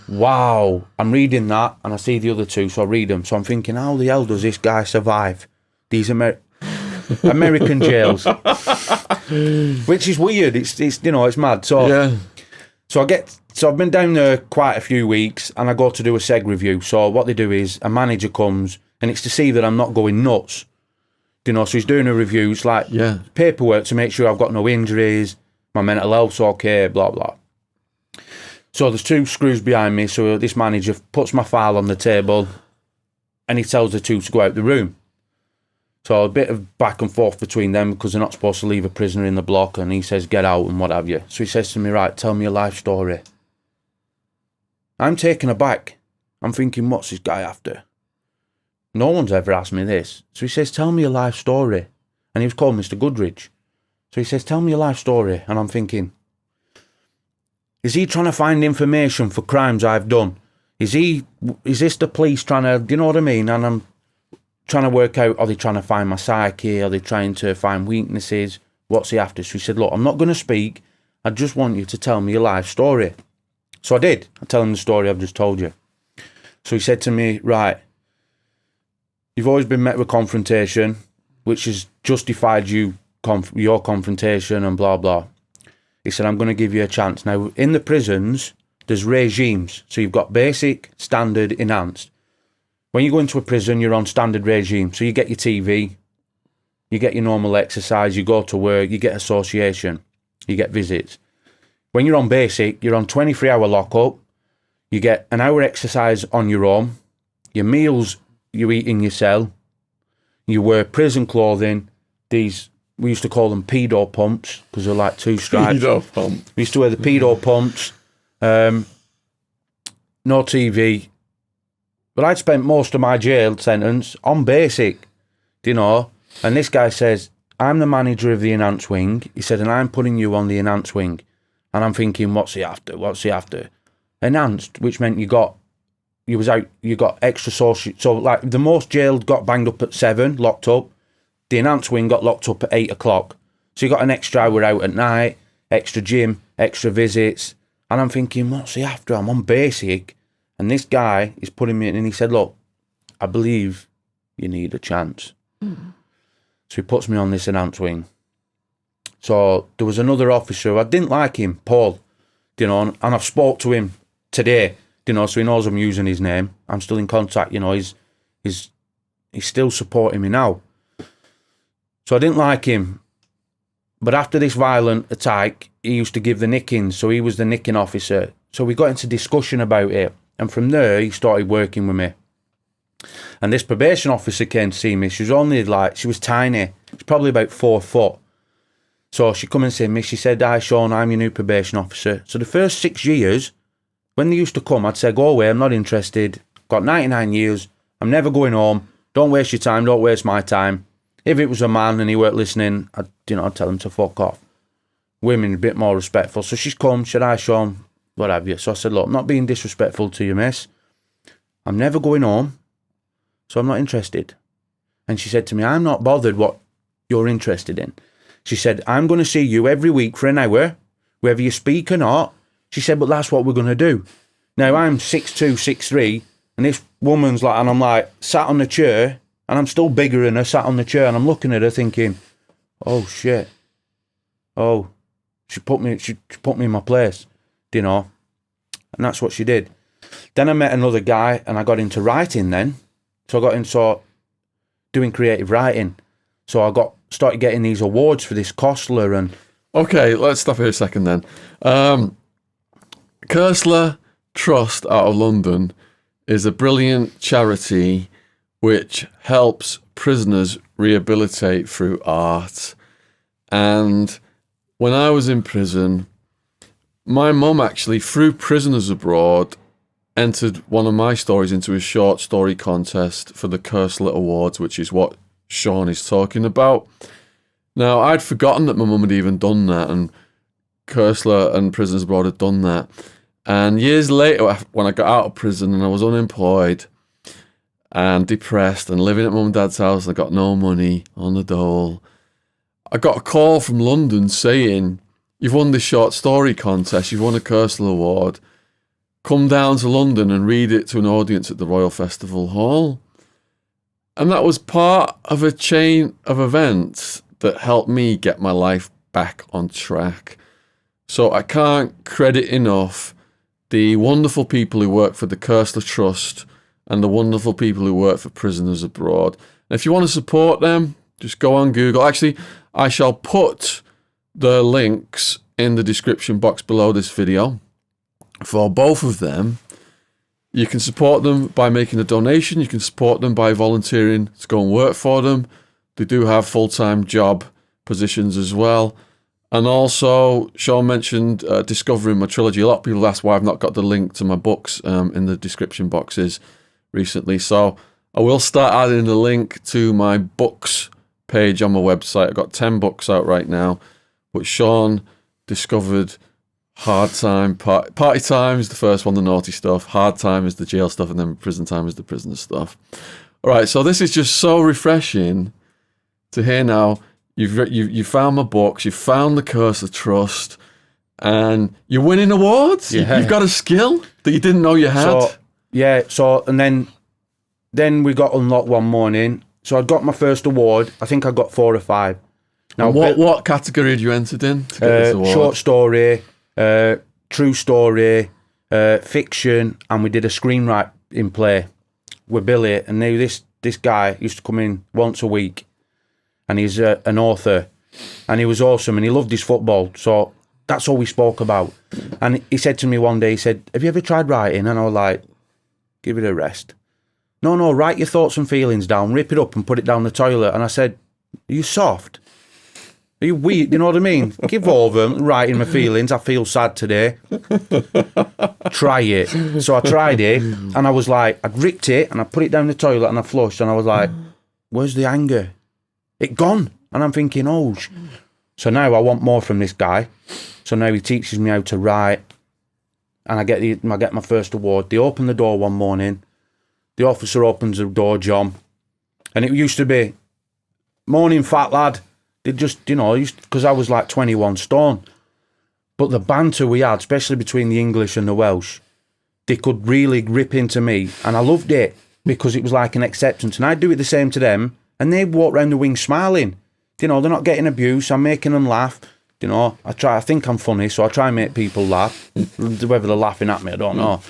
wow. I'm reading that and I see the other 2, so I read them. So I'm thinking, how the hell does this guy survive these American jails? Which is weird. It's you know, it's mad. So Yeah. So I've been down there quite a few weeks and I go to do a seg review. So what they do is a manager comes and it's to see that I'm not going nuts. You know, so he's doing a review. It's like paperwork to make sure I've got no injuries, my mental health's okay, blah, blah. So there's 2 screws behind me. So this manager puts my file on the table and he tells the 2 to go out the room. So a bit of back and forth between them because they're not supposed to leave a prisoner in the block, and he says, get out and what have you. So he says to me, right, tell me your life story. I'm taken aback. I'm thinking, what's this guy after? No one's ever asked me this. So he says, tell me your life story. And he was called Mr. Goodrich. So he says, tell me your life story. And I'm thinking, is he trying to find information for crimes I've done? Is this the police trying to, do you know what I mean? And I'm trying to work out, are they trying to find my psyche? Are they trying to find weaknesses? What's he after? So he said, look, I'm not going to speak. I just want you to tell me your life story. So I did. I tell him the story I've just told you. So he said to me, right, you've always been met with confrontation, which has justified your confrontation and blah, blah. He said, I'm going to give you a chance. Now, in the prisons, there's regimes. So you've got basic, standard, enhanced. When you go into a prison, you're on standard regime. So you get your TV, you get your normal exercise, you go to work, you get association, you get visits. When you're on basic, you're on 23-hour lockup, you get an hour exercise on your own, your meals you eat in your cell, you wear prison clothing, these, we used to call them pedo pumps, because they're like 2 stripes. Pedo pump. We used to wear the pedo pumps, no TV. But I'd spent most of my jail sentence on basic, you know. And this guy says, I'm the manager of the enhanced wing. He said, and I'm putting you on the enhanced wing. And I'm thinking, what's he after? Enhanced, which meant you got extra social. So like the most jail got banged up at 7, locked up. The enhanced wing got locked up at 8 o'clock. So you got an extra hour out at night, extra gym, extra visits. And I'm thinking, what's he after? I'm on basic. And this guy is putting me in, and he said, look, I believe you need a chance. So he puts me on this enhanced wing. So there was another officer, I didn't like him, Paul, you know, and I've spoke to him today, you know, so he knows I'm using his name. I'm still in contact, you know, he's still supporting me now. So I didn't like him. But after this violent attack, he used to give the nickings, so he was the nicking officer. So we got into discussion about it, and from there, he started working with me. And this probation officer came to see me. She was tiny. She was probably about 4 foot. So she come and see me. She said, "Hi, Shaun, I'm your new probation officer." So the first 6 years, when they used to come, I'd say, "Go away, I'm not interested. Got 99 years. I'm never going home. Don't waste your time. Don't waste my time." If it was a man and he weren't listening, I'd tell him to fuck off. Women a bit more respectful. So she's come, said, "Hi, Shaun," what have you. So I said, "Look, I'm not being disrespectful to you, miss. I'm never going home, so I'm not interested." And she said to me, "I'm not bothered what you're interested in." She said, "I'm going to see you every week for an hour, whether you speak or not." She said, "But that's what we're going to do." Now, I'm 6'2", 6'3", and this woman's like, and I'm like, sat on the chair, and I'm still bigger than her, sat on the chair, and I'm looking at her thinking, oh, shit. Oh, she put me in my place, And that's what she did. Then I met another guy, and I got into writing then. So I got into doing creative writing. So I started getting these awards for this Kostler and... Okay, let's stop here a second then. Kostler Trust out of London is a brilliant charity which helps prisoners rehabilitate through art. And when I was in prison, my mum actually, through Prisoners Abroad, entered one of my stories into a short story contest for the Kostler Awards, which is what Shaun is talking about. Now, I'd forgotten that my mum had even done that, and Kostler and Prisoners Abroad had done that. And years later, when I got out of prison and I was unemployed and depressed and living at mum and dad's house, and I got no money on the dole, I got a call from London saying, "You've won this short story contest, you've won a Kostler Award. Come down to London and read it to an audience at the Royal Festival Hall." And that was part of a chain of events that helped me get my life back on track. So I can't credit enough the wonderful people who work for the Kostler Trust and the wonderful people who work for Prisoners Abroad. And if you want to support them, just go on Google. Actually, I shall put the links in the description box below this video for both of them. You can support them by making a donation. You can support them by volunteering to go and work for them. They do have full-time job positions as well. And also, Shaun mentioned discovering my trilogy. A lot of people ask why I've not got the link to my books in the description boxes recently. So I will start adding the link to my books page on my website. I've got 10 books out right now. But Shaun discovered Hard Time. Party Time is the first one, the naughty stuff. Hard Time is the jail stuff. And then Prison Time is the prisoner stuff. All right, so this is just so refreshing to hear now. You've found my books, you've found the Kostler Trust, and you're winning awards. Yeah. You've got a skill that you didn't know you had. And then we got unlocked one morning. So I got my first award. I think I got 4 or 5. Now, what category had you entered in to get this award? Short story, true story, fiction, and we did a screenwriting play with Billy. And now this guy used to come in once a week. And he's an author, and he was awesome, and he loved his football, so that's all we spoke about. And he said to me one day, he said, "Have you ever tried writing?" And I was like, "Give it a rest." No, write your thoughts and feelings down, rip it up and put it down the toilet. And I said, "Are you soft? Are you weak? You know what I mean? Give over writing my feelings. I feel sad today. Try it." So I tried it, and I was like, I'd ripped it, and I put it down the toilet, and I flushed, and I was like, "Where's the anger? It gone." And I'm thinking, so now I want more from this guy. So now he teaches me how to write, and I get my first award. They open the door one morning. The officer opens the door, John, and it used to be, "Morning, fat lad." They just, because I was like 21 stone. But the banter we had, especially between the English and the Welsh, they could really rip into me, and I loved it because it was like an acceptance, and I'd do it the same to them. And they walk round the wing smiling. They're not getting abuse. I'm making them laugh. I think I'm funny, so I try and make people laugh. Whether they're laughing at me, I don't know.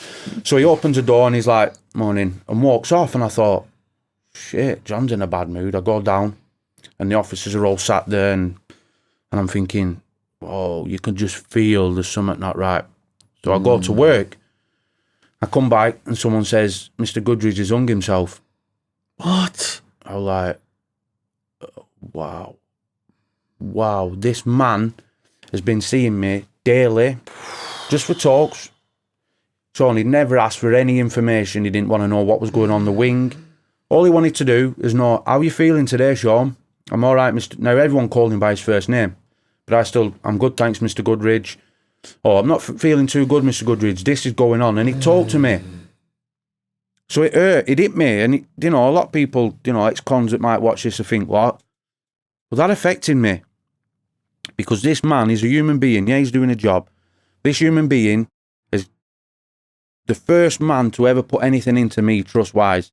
So he opens the door and he's like, "Morning," and walks off. And I thought, shit, John's in a bad mood. I go down and the officers are all sat there, and And I'm thinking, oh, you can just feel there's something not right. So I go to work. I come back and someone says, Mr. Goodridge has hung himself. What? I was like, wow, this man has been seeing me daily, just for talks. Shaun, he'd never asked for any information. He didn't want to know what was going on the wing. All he wanted to do is know, how are you feeling today, Shaun? I'm all right, Mr. Now, everyone called him by his first name, but I'm good, thanks, Mr. Goodridge. Oh, I'm not feeling too good, Mr. Goodridge. This is going on. And he talked to me. So it hurt. It hit me. And, a lot of people, ex-cons that might watch this will think, what? Well, that affected me. Because this man is a human being. Yeah, he's doing a job. This human being is the first man to ever put anything into me, trust-wise,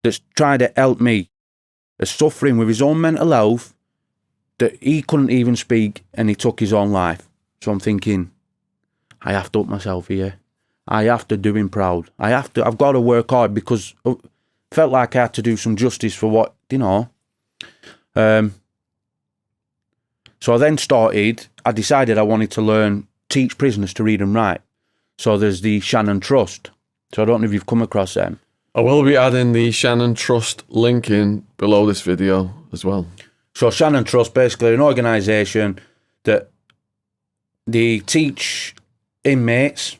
that's tried to help me, is suffering with his own mental health, that he couldn't even speak, and he took his own life. So I'm thinking, I have to up myself here. I have to do him proud. I've got to work hard, because it felt like I had to do some justice for what, So I then I decided I wanted to teach prisoners to read and write. So there's the Shannon Trust. So I don't know if you've come across them. I will be adding the Shannon Trust link in below this video as well. So Shannon Trust, basically an organisation that they teach inmates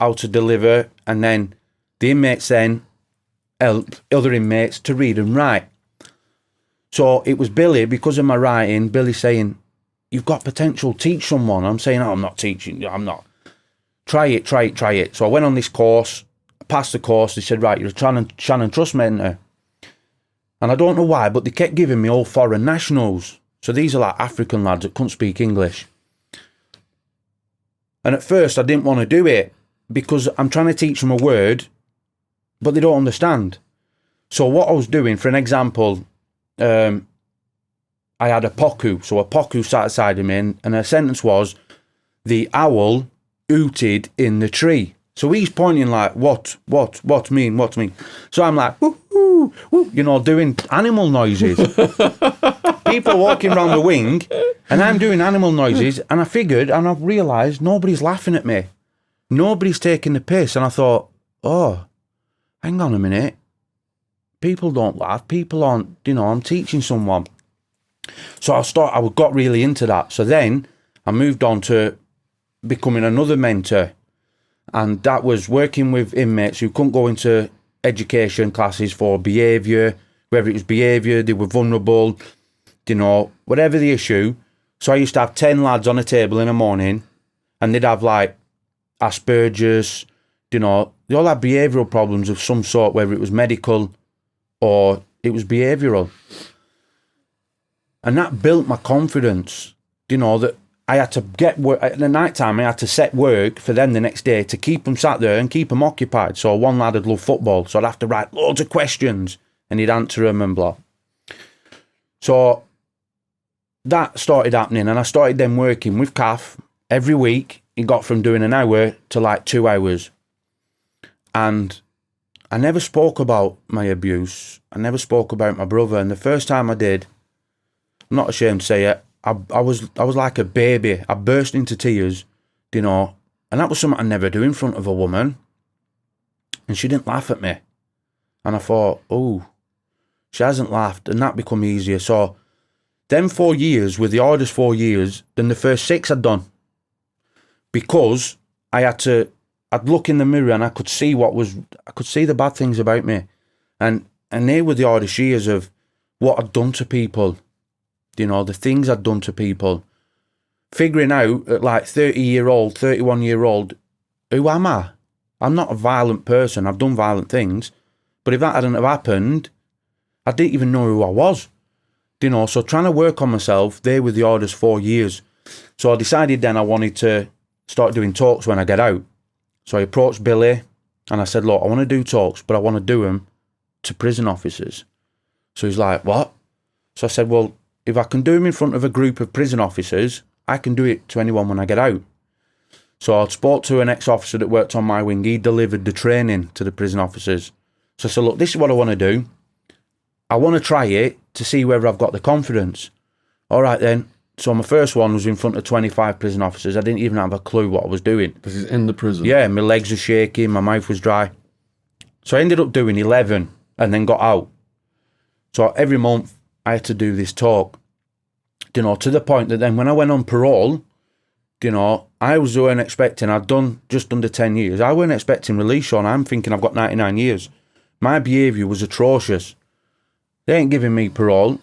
how to deliver, and then the inmates then help other inmates to read and write. So it was Billy, because of my writing, Billy saying, you've got potential, teach someone. I'm saying, oh, I'm not teaching, I'm not. Try it. So I went on this course, passed the course. They said, right, you're a Shannon Trust mentor. And I don't know why, but they kept giving me all foreign nationals. So these are like African lads that couldn't speak English. And at first I didn't want to do it, because I'm trying to teach them a word, but they don't understand. So what I was doing, for an example, I had a poku. So a poku sat aside of me, and her sentence was, the owl hooted in the tree. So he's pointing like, what mean? So I'm like, woo, woo, woo, doing animal noises. People walking around the wing, and I'm doing animal noises, and I figured, and I've realised nobody's laughing at me. Nobody's taking the piss. And I thought, oh, hang on a minute. People don't laugh. People aren't, I'm teaching someone. So I got really into that. So then I moved on to becoming another mentor. And that was working with inmates who couldn't go into education classes for behaviour, whether it was behaviour, they were vulnerable, whatever the issue. So I used to have 10 lads on a table in the morning, and they'd have like Asperger's, they all had behavioural problems of some sort, whether it was medical or it was behavioural. And that built my confidence, that I had to get work at the night time. I had to set work for them the next day to keep them sat there and keep them occupied. So one lad had loved football, so I'd have to write loads of questions and he'd answer them and blah. So that started happening, and I started then working with CAF every week. It got from doing an hour to like 2 hours. And I never spoke about my abuse. I never spoke about my brother. And the first time I did, I'm not ashamed to say it, I was like a baby. I burst into tears, and that was something I never do in front of a woman. And she didn't laugh at me. And I thought, oh, she hasn't laughed, and that become easier. So them 4 years were the hardest 4 years than the first 6 I'd done. Because I'd look in the mirror and I could see the bad things about me. And they were the hardest years of what I'd done to people. The things I'd done to people. Figuring out at like 30-year-old, 31-year-old, who am I? I'm not a violent person. I've done violent things. But if that hadn't have happened, I didn't even know who I was. So trying to work on myself, they were the hardest 4 years. So I decided then I wanted to start doing talks when I get out. So I approached Billy and I said, look, I want to do talks, but I want to do them to prison officers. So he's like, what? So I said, well, if I can do them in front of a group of prison officers, I can do it to anyone when I get out. So I spoke to an ex-officer that worked on my wing. He delivered the training to the prison officers. So I said, look, this is what I want to do. I want to try it to see whether I've got the confidence. All right then, So my first one was in front of 25 prison officers. I didn't even have a clue what I was doing. Because he's in the prison. Yeah, my legs were shaking, my mouth was dry. So I ended up doing 11 and then got out. So every month I had to do this talk, you know, to the point that then when I went on parole, you know, weren't expecting, I'd done just under 10 years. I weren't expecting release, Shaun. I'm thinking I've got 99 years. My behaviour was atrocious. They ain't giving me parole,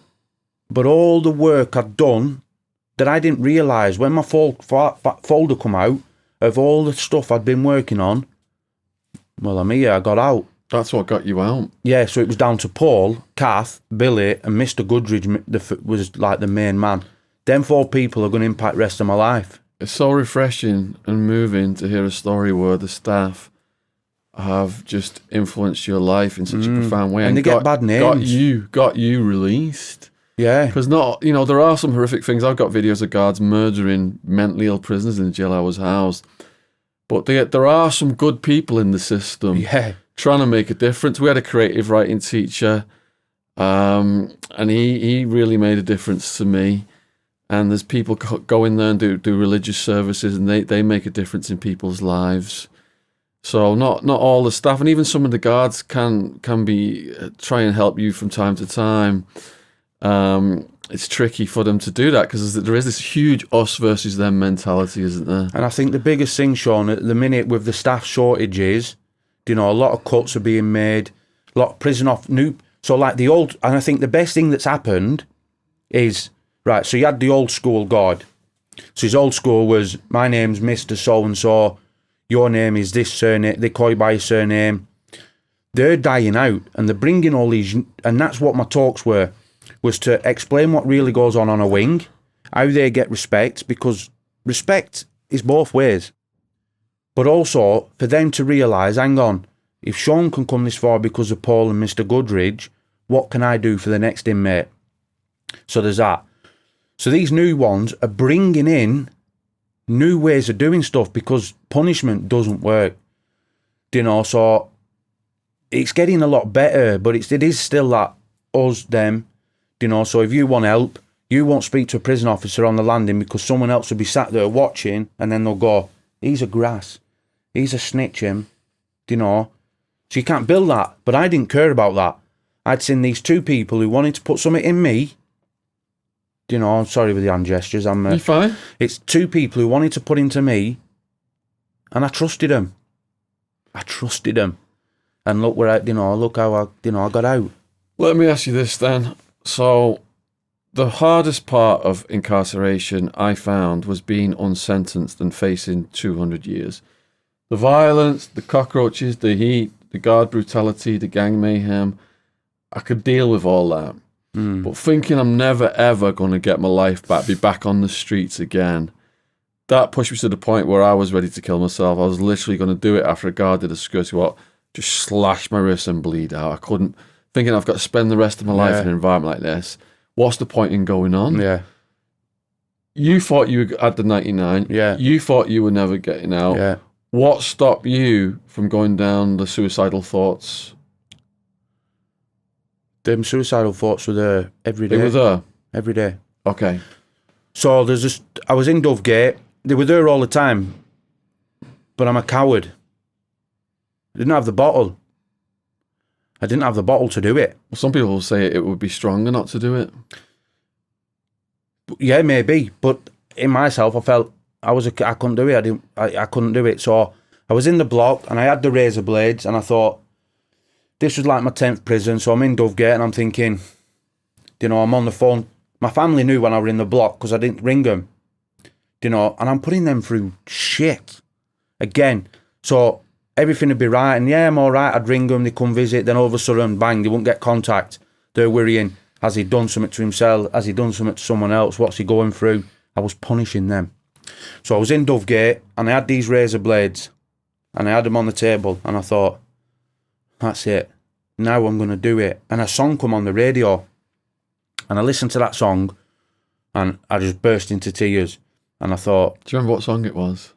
but all the work I'd done that I didn't realise when my folder come out of all the stuff I'd been working on, well, I'm here, I got out. That's what got you out. Yeah, so it was down to Paul, Kath, Billy and Mr. Goodridge was like the main man. Them 4 people are going to impact the rest of my life. It's so refreshing and moving to hear a story where the staff have just influenced your life in such a profound way. And they get bad names. Got you released. Yeah. Because there are some horrific things. I've got videos of guards murdering mentally ill prisoners in the jail I was housed. But there are some good people in the system. Yeah. Trying to make a difference. We had a creative writing teacher, and he really made a difference to me. And there's people go in there and do religious services, and they make a difference in people's lives. So not all the staff, and even some of the guards can be try and help you from time to time. It's tricky for them to do that because there is this huge us versus them mentality, isn't there? And I think the biggest thing, Shaun, at the minute with the staff shortages, you know, a lot of cuts are being made, a lot of prison off new. So like the old, and I think the best thing that's happened is, right, so you had the old school guard. So his old school was, my name's Mr. So-and-so, your name is this surname, they call you by your surname. They're dying out and they're bringing all these, and that's what my talks were, was to explain what really goes on a wing, how they get respect, because respect is both ways. But also, for them to realise, hang on, if Shaun can come this far because of Paul and Mr. Goodridge, what can I do for the next inmate? So there's that. So these new ones are bringing in new ways of doing stuff because punishment doesn't work. You know, so it's getting a lot better, but it is still that us, them. You know, so if you want help, you won't speak to a prison officer on the landing because someone else will be sat there watching and then they'll go, he's a grass. He's a snitch, him. You know? So you can't build that. But I didn't care about that. I'd seen these 2 people who wanted to put something in me. You know, I'm sorry with the hand gestures. You're fine. It's 2 people who wanted to put into me, and I trusted them. And look where look how I got out. Let me ask you this then. So, the hardest part of incarceration I found was being unsentenced and facing 200 years. The violence, the cockroaches, the heat, the guard brutality, the gang mayhem, I could deal with all that. But thinking I'm never ever going to get my life back, be back on the streets again, that pushed me to the point where I was ready to kill myself. I was literally going to do it after a guard did a skirty walk, just slash my wrists and bleed out. I couldn't, thinking I've got to spend the rest of my life in an environment like this. What's the point in going on? Yeah. You thought you had the 99. Yeah. You thought you were never getting out. Yeah. What stopped you from going down the suicidal thoughts? Them suicidal thoughts were there every day. They were there? Every day. Okay. So I was in Dovegate. They were there all the time. But I'm a coward. I didn't have the bottle. I didn't have the bottle to do it. Well, some people will say it would be stronger not to do it. Yeah, maybe. But in myself, I felt I couldn't do it. I couldn't do it. So I was in the block and I had the razor blades and I thought, this was like my 10th prison. So I'm in Dovegate and I'm thinking, I'm on the phone. My family knew when I was in the block because I didn't ring them. And I'm putting them through shit again. So everything would be right. And yeah, I'm all right. I'd ring them. They come visit. Then all of a sudden, bang, they wouldn't get contact. They're worrying, has he done something to himself? Has he done something to someone else? What's he going through? I was punishing them. So I was in Dovegate and I had these razor blades and I had them on the table and I thought, that's it. Now I'm going to do it. And a song come on the radio and I listened to that song and I just burst into tears. And I thought... Do you remember what song it was?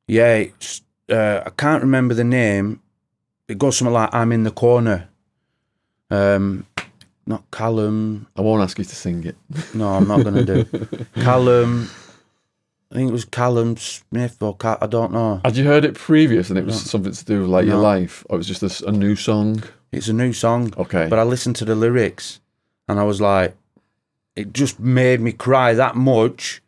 Yeah, I can't remember the name. It goes something like, I'm in the corner. not Callum. I won't ask you to sing it. No, I'm not going to do. Callum, I think it was Callum Smith or I don't know. Had you heard it previous and it was something to do with like your life? Or it was just a new song? It's a new song. Okay. But I listened to the lyrics and I was like, it just made me cry that much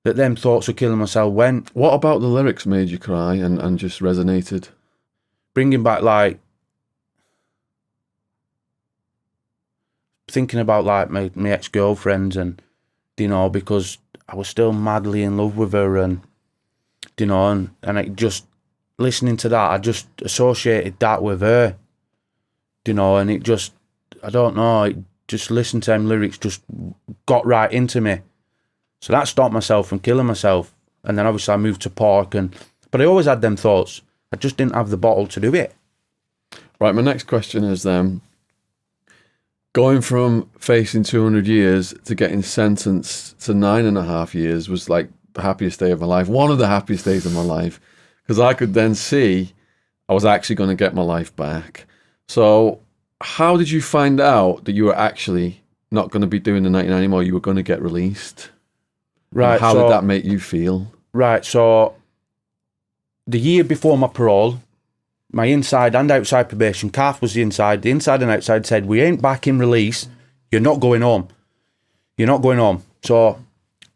that them thoughts of killing myself went. What about the lyrics made you cry and just resonated? Bringing back like, thinking about like my ex-girlfriends and, you know, because I was still madly in love with her and, you know, and it just, listening to that, I just associated that with her, you know, and it just, I don't know, it just listening to them lyrics just got right into me. So that stopped myself from killing myself. And then obviously I moved to Park but I always had them thoughts. I just didn't have the bottle to do it. Right, my next question is going from facing 200 years to getting sentenced to 9.5 years was like the happiest day of my life. One of the happiest days of my life. Because I could then see I was actually going to get my life back. So how did you find out that you were actually not going to be doing the 99 anymore? You were going to get released? Right. And how did that make you feel? Right, so the year before my parole, my inside and outside probation, Kath was the inside and outside said, we ain't back in release, you're not going home. You're not going home. So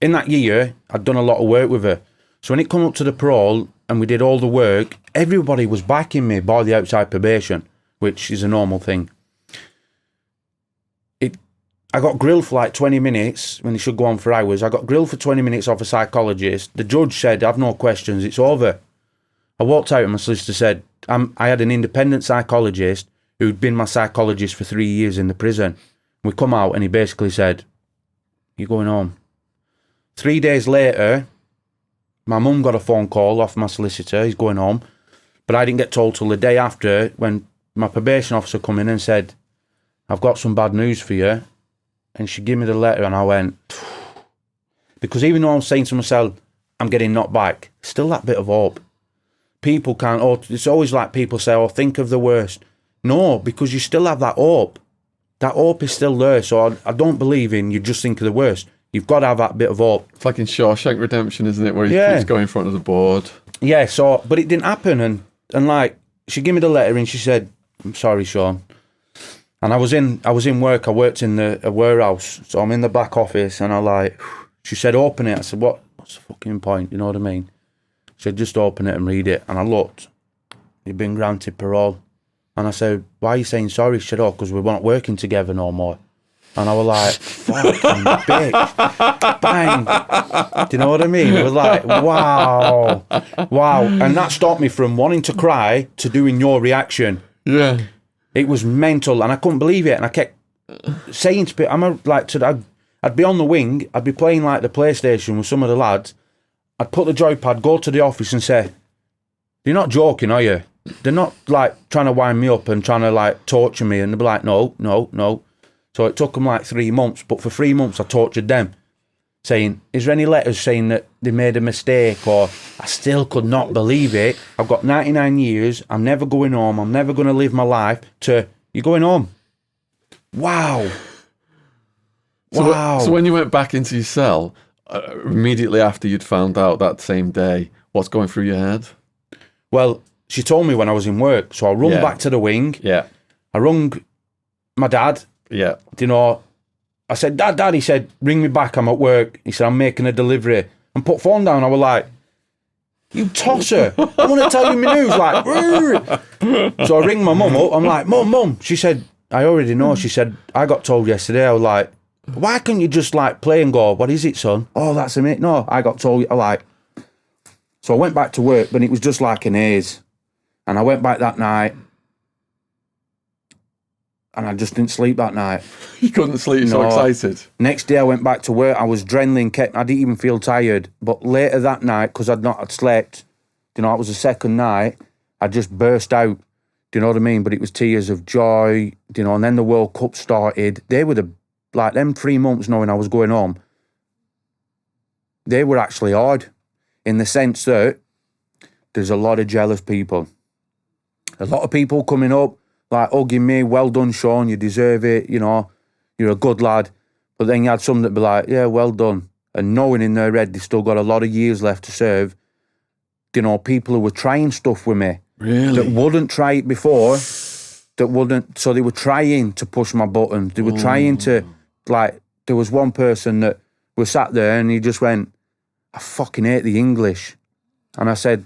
in that year, I'd done a lot of work with her. So when it come up to the parole and we did all the work, everybody was backing me by the outside probation, which is a normal thing. I got grilled for like 20 minutes when they should go on for hours. I got grilled for 20 minutes off a psychologist. The judge said, I've no questions, it's over. I walked out and my solicitor said, I had an independent psychologist who'd been my psychologist for 3 years in the prison. We come out and he basically said, you're going home. 3 days later, my mum got a phone call off my solicitor, he's going home. But I didn't get told till the day after when my probation officer come in and said, I've got some bad news for you. And she gave me the letter and I went, because even though I'm saying to myself, I'm getting knocked back, still that bit of hope. People can't, it's always like people say, oh, think of the worst. No, because you still have that hope. That hope is still there. So I don't believe in you just think of the worst. You've got to have that bit of hope. It's like in Shawshank Redemption, isn't it? Where he's going in front of the board. Yeah, so, but it didn't happen. And like, she gave me the letter and she said, I'm sorry, Shaun. And I was in work. I worked in a warehouse, so I'm in the back office, and she said, open it. I said, what's the fucking point? You know what I mean? She said, just open it and read it. And I looked. You've been granted parole. And I said, why are you saying sorry? She said, oh, because we weren't working together no more. And I was like, fucking bitch. Bang. Do you know what I mean? It was like, wow. And that stopped me from wanting to cry to doing your reaction. Yeah. It was mental, and I couldn't believe it. And I kept saying to people, I'd be on the wing, I'd be playing like the PlayStation with some of the lads. I'd put the joypad, go to the office, and say, "You're not joking, are you? They're not like trying to wind me up and trying to like torture me." And they'd be like, "No." So it took them like 3 months, but for 3 months I tortured them, saying, "Is there any letters saying that they made a mistake?" Or I still could not believe it. I've got 99 years. I'm never going home. I'm never going to live my life. To you're going home. Wow. So when you went back into your cell, immediately after you'd found out that same day, what's going through your head? Well, she told me when I was in work, so I rung back to the wing. Yeah. I rung my dad. Yeah. You know, I said, Dad, he said, ring me back, I'm at work. He said, I'm making a delivery. And put phone down, I was like, you tosser, I want to tell you my news, like, Rrr. So I ring my mum up, I'm like, Mum. She said, I already know. She said, I got told yesterday. I was like, why can't you just like play and go, what is it, son? Oh, that's a minute. No, I got told, so I went back to work, but it was just like an haze. And I went back that night, and I just didn't sleep that night. You couldn't sleep, so excited. Next day I went back to work, I was adrenaline kept, I didn't even feel tired. But later that night, because I'd not had slept, it was the second night, I just burst out. Do you know what I mean? But it was tears of joy, and then the World Cup started. They were them 3 months knowing I was going home, they were actually hard in the sense that there's a lot of jealous people. A lot of people coming up, like hugging me, well done, Shaun, you deserve it, you know, you're a good lad. But then you had some that be like, yeah, well done. And knowing in their head they still got a lot of years left to serve, you know, people who were trying stuff with me. Really? That wouldn't try it before, so they were trying to push my buttons. They were trying to, like, there was one person that was sat there and he just went, I fucking hate the English. And I said,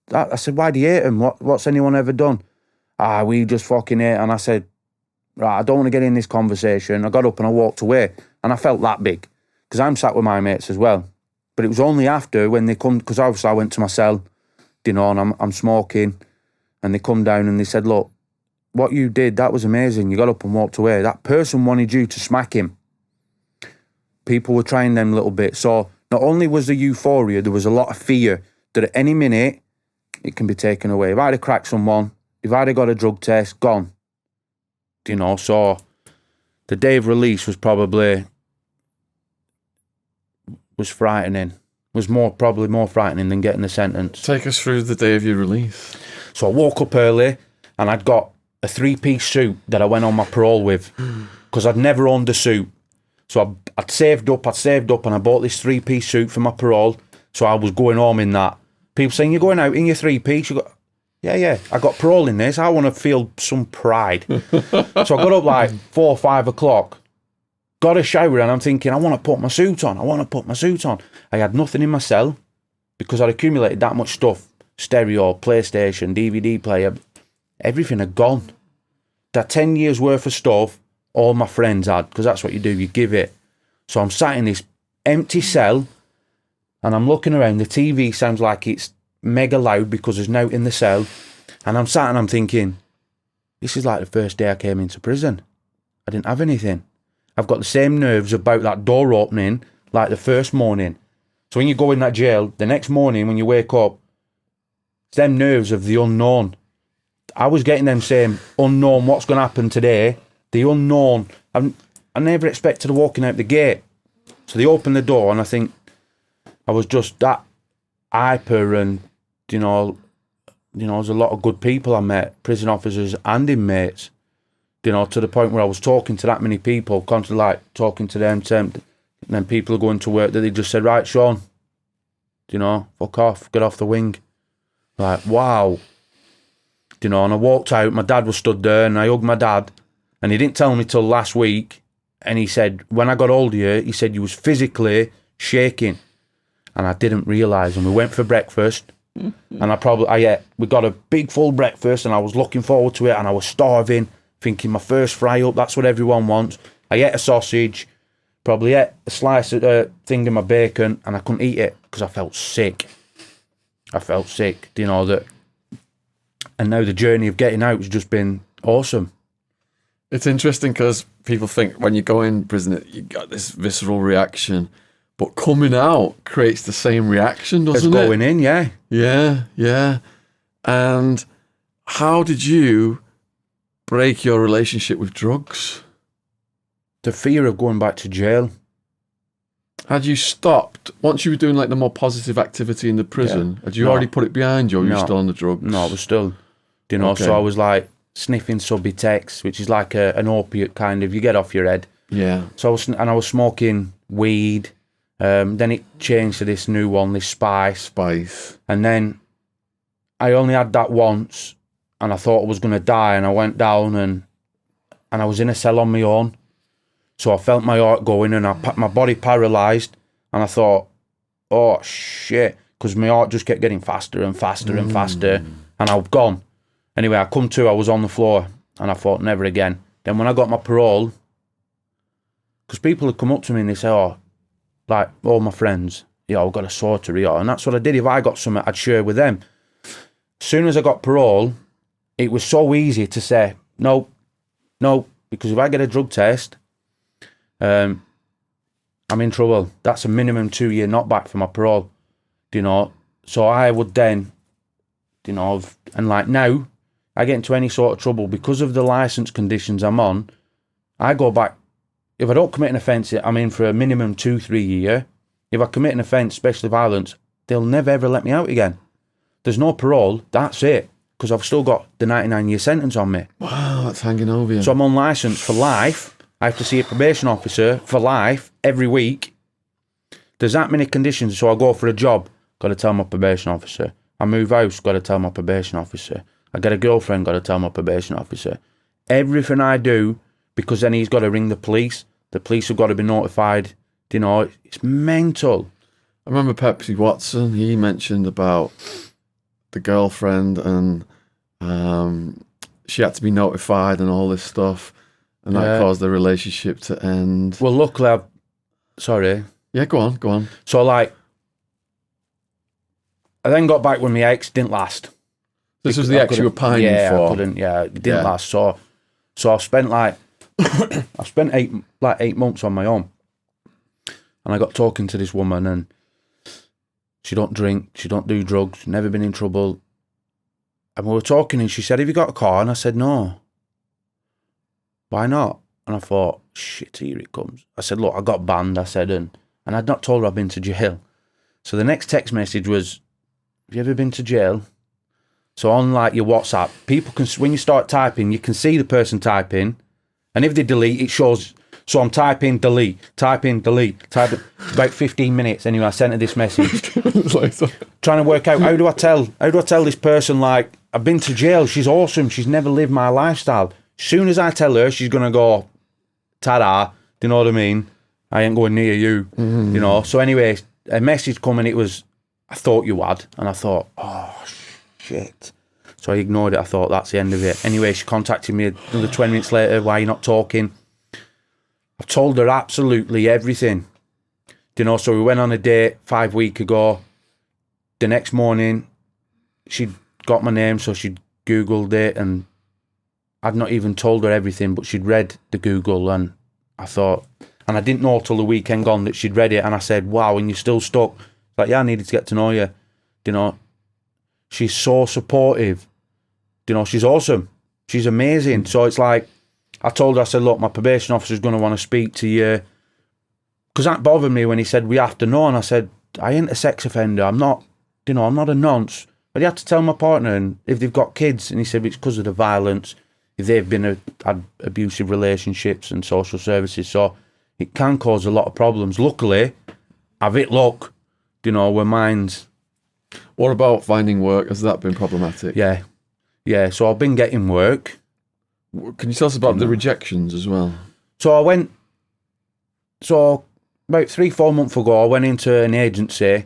why do you hate them? What's anyone ever done? We just fucking hate. And I said, right, I don't want to get in this conversation. I got up and I walked away. And I felt that big because I'm sat with my mates as well. But it was only after when they come, because obviously I went to my cell, you know, and I'm smoking. And they come down and they said, look, what you did, that was amazing. You got up and walked away. That person wanted you to smack him. People were trying them a little bit. So not only was the euphoria, there was a lot of fear that at any minute it can be taken away. If I'd have cracked someone, if I'd have got a drug test, gone. You know, so the day of release was frightening. Was probably more frightening than getting the sentence. Take us through the day of your release. So I woke up early and I'd got a 3-piece suit that I went on my parole with because I'd never owned a suit. So I'd saved up and I bought this 3-piece suit for my parole. So I was going home in that. People saying, you're going out in your 3-piece? You got, yeah, I got parole in this. I want to feel some pride. So I got up like 4 or 5 o'clock, got a shower and I'm thinking, I want to put my suit on. I had nothing in my cell because I'd accumulated that much stuff. Stereo, PlayStation, DVD player, everything had gone. That 10 years worth of stuff, all my friends had, because that's what you do, you give it. So I'm sat in this empty cell and I'm looking around. The TV sounds like it's mega loud because there's no in the cell. And I'm sat and I'm thinking, this is like the first day I came into prison. I didn't have anything. I've got the same nerves about that door opening like the first morning. So when you go in that jail, the next morning when you wake up, it's them nerves of the unknown. I was getting them saying, unknown, what's going to happen today? The unknown. I never expected to walking out the gate. So they opened the door and I think I was just that hyper and, you know, there's a lot of good people I met, prison officers and inmates, you know, to the point where I was talking to that many people, constantly like talking to them, and then people are going to work that they just said, right, Shaun, you know, fuck off, get off the wing. Like, wow. You know, and I walked out, my dad was stood there and I hugged my dad and he didn't tell me till last week. And he said, when I got hold of you, he said you was physically shaking. And I didn't realise. And we went for breakfast and we got a big full breakfast and I was looking forward to it and I was starving, thinking my first fry up, that's what everyone wants. I ate a sausage, probably ate a slice of thing of my bacon and I couldn't eat it because I felt sick. You know, that. And now the journey of getting out has just been awesome. It's interesting because people think when you go in prison, you got this visceral reaction, but coming out creates the same reaction, doesn't it? As going in, yeah. Yeah. And how did you break your relationship with drugs? The fear of going back to jail. Had you stopped, once you were doing like the more positive activity in the prison, had you already put it behind you or were you still on the drugs? No, I was still, you know, so I was like sniffing Subutex, which is like an opiate kind of, you get off your head. Yeah. So I was smoking weed, then it changed to this new one, this spice. And then I only had that once and I thought I was going to die and I went down and I was in a cell on my own. So I felt my heart going and my body paralysed and I thought, oh shit, because my heart just kept getting faster and faster and faster and I was gone. Anyway, I come to, I was on the floor and I thought, never again. Then when I got my parole, because people would come up to me and they say, oh, like all my friends, I've got a sorter, and that's what I did. If I got something, I'd share with them. As soon as I got parole, it was so easy to say, no, because if I get a drug test, I'm in trouble. That's a minimum 2-year knockback for my parole, you know. So I would then, you know, and like now, I get into any sort of trouble because of the licence conditions I'm on. I go back. If I don't commit an offence, I'm in for a minimum 2-3 year. If I commit an offence, especially violence, they'll never ever let me out again. There's no parole. That's it. because I've still got the 99-year sentence on me. Wow, that's hanging over you. So I'm on licence for life. I have to see a probation officer for life every week. There's that many conditions. So I go for a job, got to tell my probation officer. I move house, got to tell my probation officer. I get a girlfriend, got to tell my probation officer. Everything I do, because then he's got to ring the police. The police have got to be notified. You know, it's mental. I remember Pepsi Watson, he mentioned about the girlfriend and she had to be notified and all this stuff. And that caused the relationship to end. Well, luckily, sorry. Yeah, go on. So, like, I then got back with my ex, didn't last. This was the ex you were pining for? It didn't last. So I've spent, like, I've spent 8 months on my own. And I got talking to this woman, and she don't drink, she don't do drugs, never been in trouble. And we were talking, and she said, have you got a car? And I said, no. Why not? And I thought, shit, here it comes. I said, look, I got banned, I said, and I'd not told her I'd been to jail. So the next text message was, have you ever been to jail? So on, like, your WhatsApp, people can, when you start typing, you can see the person typing, and if they delete, it shows. So I'm typing, delete, type about 15 minutes. Anyway, I sent her this message. Trying to work out, how do I tell this person, like, I've been to jail, she's awesome, she's never lived my lifestyle. As soon as I tell her, she's going to go, ta-da, do you know what I mean? I ain't going near you, you know. So anyway, a message coming, it was, I thought you had. And I thought, oh, shit. So I ignored it. I thought, that's the end of it. Anyway, she contacted me another 20 minutes later, why are you not talking? I've told her absolutely everything. You know, so we went on a date 5 weeks ago. The next morning, she'd got my name, so she'd Googled it, and I'd not even told her everything, but she'd read the Google, and I thought, and I didn't know till the weekend gone that she'd read it, and I said, wow, and you're still stuck? Like, yeah, I needed to get to know you. You know, she's so supportive. You know, she's awesome. She's amazing. So it's like, I told her, I said, look, my probation officer's going to want to speak to you. Because that bothered me when he said, we have to know. And I said, I ain't a sex offender. I'm not, you know, I'm not a nonce. But he had to tell my partner, and if they've got kids, and he said, it's because of the violence, if they've been had abusive relationships and social services. So it can cause a lot of problems. Luckily, I've hit luck, you know, where mine's... What about finding work? Has that been problematic? Yeah. So I've been getting work. Can you tell us about the rejections as well? So about 3-4 months ago, I went into an agency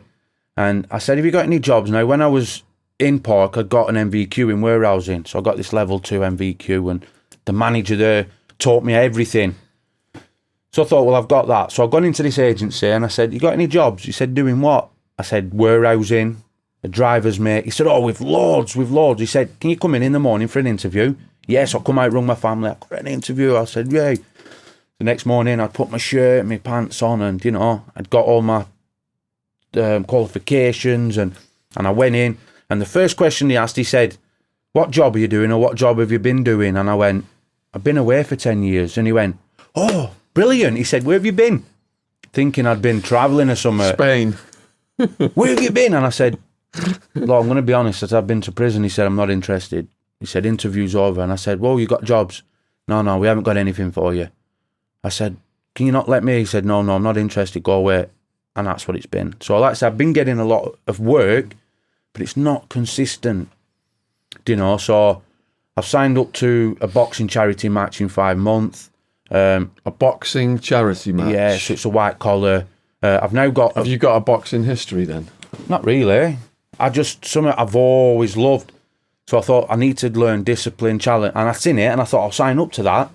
and I said, have you got any jobs? Now, when I was in Park, I'd got an MVQ in warehousing. So I got this level 2 MVQ, and the manager there taught me everything. So I thought, well, I've got that. So I've gone into this agency and I said, you got any jobs? He said, doing what? I said, warehousing, a driver's mate. He said, oh, we've loads. He said, can you come in the morning for an interview? Yes, I'll come out, rung my family, I've got an interview. I said, yeah. The next morning, I'd put my shirt and my pants on, and, you know, I'd got all my qualifications, and I went in. And the first question he asked, he said, what job are you doing, or what job have you been doing? And I went, I've been away for 10 years. And he went, oh, brilliant. He said, where have you been? Thinking I'd been travelling or somewhere. Spain. Where have you been? And I said, look, I'm going to be honest, I said, I've been to prison. He said, I'm not interested. He said, interview's over. And I said, well, you got jobs? No, we haven't got anything for you. I said, can you not let me? He said, no, I'm not interested, go away. And that's what it's been. So like I said, I've been getting a lot of work, but it's not consistent, you know. So I've signed up to a boxing charity match in 5 months. A boxing charity match? Yeah, so it's a white collar. I've now got... Have you got a boxing history then? Not really. Something I've always loved. So I thought I need to learn discipline, challenge, and I've seen it, and I thought I'll sign up to that.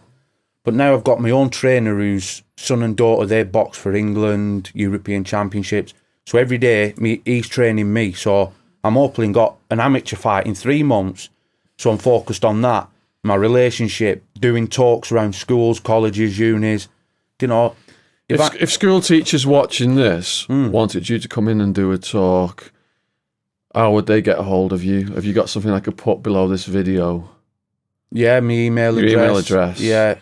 But now I've got my own trainer whose son and daughter, they box for England, European Championships. So every day, he's training me. So I'm hoping got an amateur fight in 3 months. So I'm focused on that. My relationship, doing talks around schools, colleges, unis, you know. If school teachers watching this wanted you to come in and do a talk, how would they get a hold of you? Have you got something I could put below this video? Yeah, my email address. Your email address. Yeah.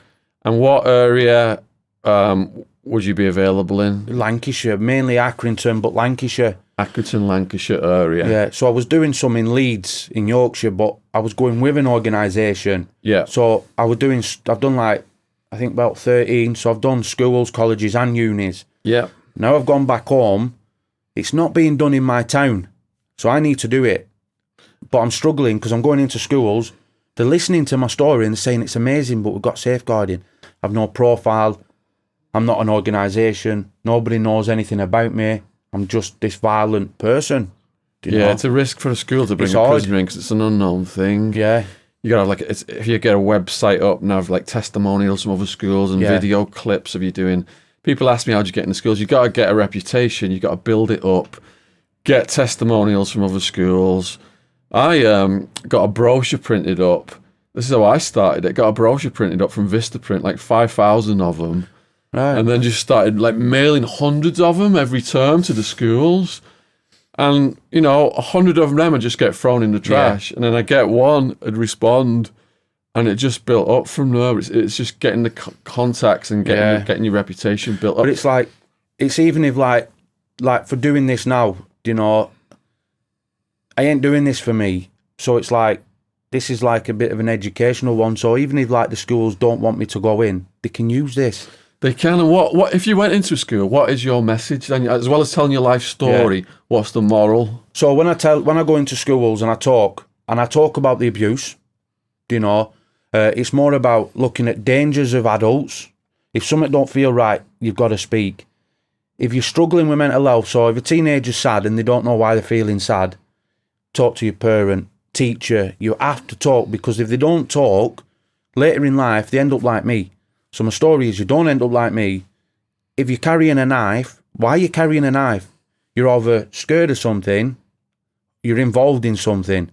And what area would you be available in? Lancashire, mainly Accrington, but Lancashire. Accrington, Lancashire area. Yeah, so I was doing some in Leeds in Yorkshire, but I was going with an organisation. Yeah. So I've done like, I think about 13. So I've done schools, colleges and unis. Yeah. Now I've gone back home. It's not being done in my town. So I need to do it. But I'm struggling because I'm going into schools. They're listening to my story and they're saying it's amazing, but we've got safeguarding. I've no profile. I'm not an organisation. Nobody knows anything about me. I'm just this violent person. Do you know? It's a risk for a school to bring a prisoner in because it's an unknown thing. Yeah. You gotta have if you get a website up and have like testimonials from other schools and video clips of you doing. People ask me how'd you get into schools. You gotta get a reputation. You gotta build it up. Get testimonials from other schools. I got a brochure printed up. This is how I started it. Got a brochure printed up from Vistaprint, like 5,000 of them. Right. And then just started like mailing hundreds of them every term to the schools. And, 100 of them would just get thrown in the trash. And then I get one, I'd respond, and it just built up from there. It's just getting the contacts and getting your reputation built up. But it's like, it's even if like for doing this now, I ain't doing this for me. So it's like, this is like a bit of an educational one. So even if like the schools don't want me to go in, they can use this. They can. And what if you went into school? What is your message then? As well as telling your life story, what's the moral? So when I go into schools and I talk about the abuse, it's more about looking at dangers of adults. If something don't feel right, you've got to speak. If you're struggling with mental health, so if a teenager's sad and they don't know why they're feeling sad, talk to your parent, teacher. You have to talk, because if they don't talk, later in life they end up like me. So my story is, you don't end up like me. If you're carrying a knife, why are you carrying a knife? You're either scared of something, you're involved in something.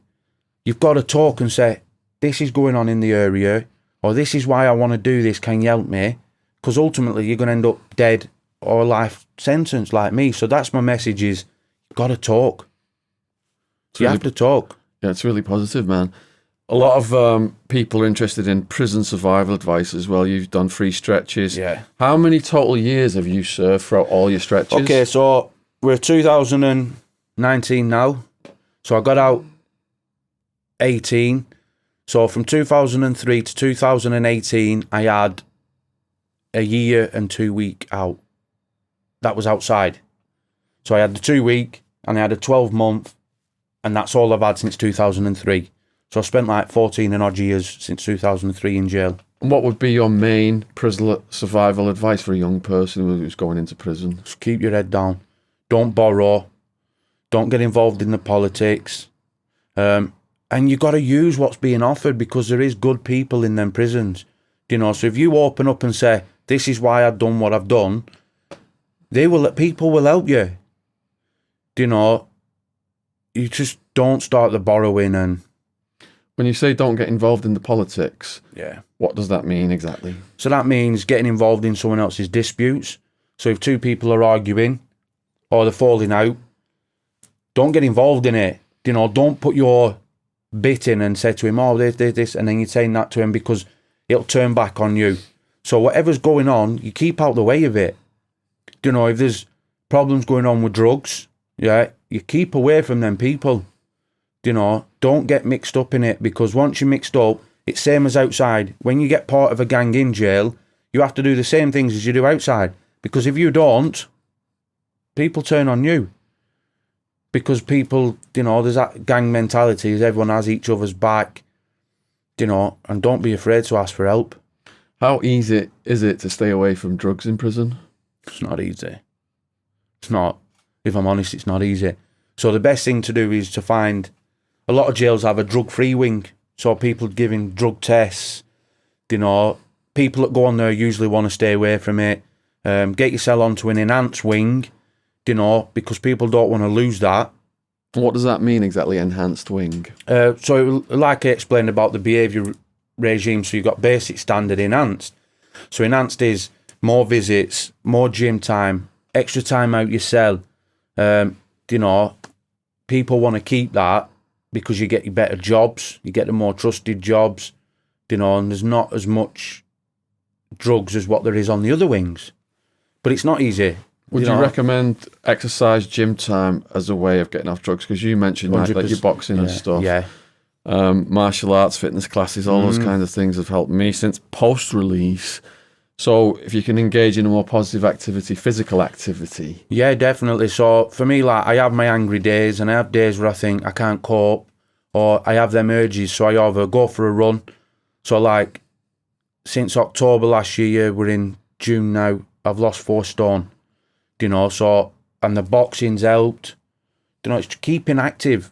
You've got to talk and say, this is going on in the area, or this is why I want to do this, can you help me? Because ultimately you're going to end up dead or life sentence like me. So that's my message is, you've got to talk. You have to talk. Yeah, it's really positive, man. A lot of people are interested in prison survival advice as well. You've done 3 stretches. Yeah. How many total years have you served throughout all your stretches? Okay, so we're 2019 now. So I got out 18. So from 2003 to 2018, I had a year and 2 week out. That was outside. So I had the 2 week and I had a 12-month, and that's all I've had since 2003. So I spent like 14 and odd years since 2003 in jail. And what would be your main prison survival advice for a young person who's going into prison? Just keep your head down. Don't borrow. Don't get involved in the politics. And you got to use what's being offered, because there is good people in them prisons. So if you open up and say, this is why I've done what I've done, people will help you. You just don't start the borrowing. And when you say don't get involved in the politics, what does that mean exactly? So that means getting involved in someone else's disputes. So if 2 people are arguing or they're falling out, don't get involved in it. Don't put your bit in and say to him, oh, this, and then you're saying that to him, because it'll turn back on you. So whatever's going on, you keep out the way of it. If there's problems going on with drugs, you keep away from them people. Don't get mixed up in it, because once you're mixed up, it's same as outside. When you get part of a gang in jail, you have to do the same things as you do outside, because if you don't, people turn on you. Because people, there's that gang mentality, as everyone has each other's back, and don't be afraid to ask for help. How easy is it to stay away from drugs in prison? It's not easy. It's not. If I'm honest, it's not easy. So the best thing to do is to find, a lot of jails have a drug-free wing. So people giving drug tests, people that go on there usually want to stay away from it. Get yourself onto an enhanced wing, because people don't want to lose that. What does that mean exactly, enhanced wing? So like I explained about the behaviour regime, so you've got basic, standard, enhanced. So enhanced is more visits, more gym time, extra time out your cell. People want to keep that because you get your better jobs, you get the more trusted jobs, and there's not as much drugs as what there is on the other wings. But it's not easy. Would you recommend exercise, gym time as a way of getting off drugs? Because you mentioned like your boxing and stuff. Yeah. Martial arts, fitness classes, all those kinds of things have helped me since post-release. So if you can engage in a more positive activity, physical activity. Yeah, definitely. So for me, like, I have my angry days and I have days where I think I can't cope or I have them urges. So I either go for a run. So like since October last year, we're in June now, I've lost 4 stone, so, and the boxing's helped, it's keeping active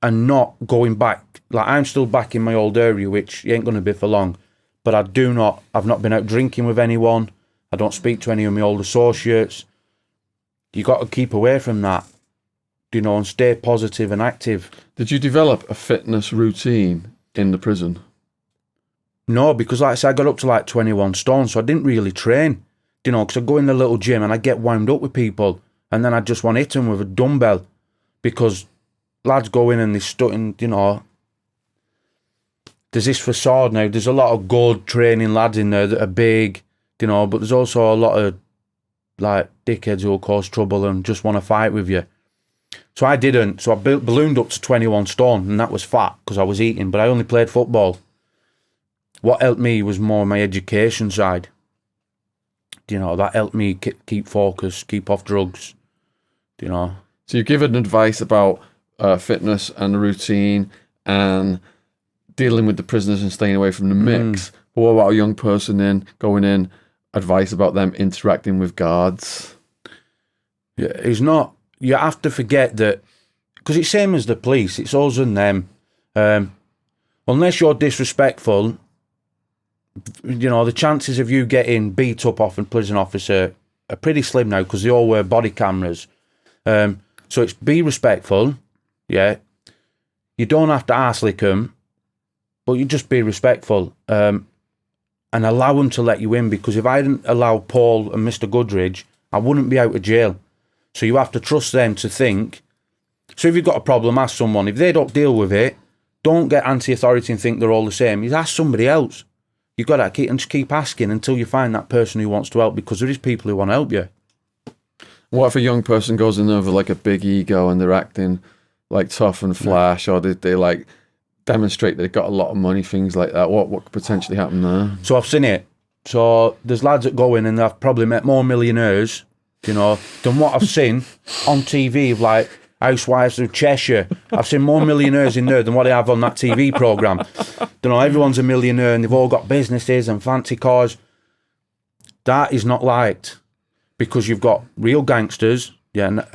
and not going back. Like I'm still back in my old area, which ain't going to be for long, but I've not been out drinking with anyone. I don't speak to any of my old associates. You got to keep away from that, and stay positive and active. Did you develop a fitness routine in the prison? No, because like I said, I got up to like 21 stone, so I didn't really train, because I go in the little gym and I get wound up with people, and then I just want to hit them with a dumbbell, because lads go in and they stuck in, there's this facade now, there's a lot of good training lads in there that are big, but there's also a lot of like dickheads who will cause trouble and just want to fight with you. So I didn't, so I ballooned up to 21 stone, and that was fat because I was eating, but I only played football. What helped me was more my education side. That helped me keep focused, keep off drugs, So you've given advice about fitness and the routine and dealing with the prisoners and staying away from the mix. But what about a young person going in, advice about them interacting with guards? Yeah, it's not, you have to forget that, because it's same as the police, it's us and them. Unless you're disrespectful, the chances of you getting beat up off a prison officer are pretty slim now because they all wear body cameras. So it's be respectful, yeah. You don't have to arse lick them, but you just be respectful and allow them to let you in, because if I didn't allow Paul and Mr. Goodridge, I wouldn't be out of jail. So you have to trust them to think. So if you've got a problem, ask someone. If they don't deal with it, don't get anti-authority and think they're all the same. You ask somebody else. You've got to keep asking until you find that person who wants to help, because there is people who want to help you. What if a young person goes in there with like a big ego and they're acting like tough and flash, or they like demonstrate they've got a lot of money, things like that? What could potentially happen there? So I've seen it. So there's lads that go in and I've probably met more millionaires, than what I've seen on TV of like Housewives of Cheshire. I've seen more millionaires in there than what I have on that TV programme. Everyone's a millionaire and they've all got businesses and fancy cars. That is not liked, because you've got real gangsters. Yeah, and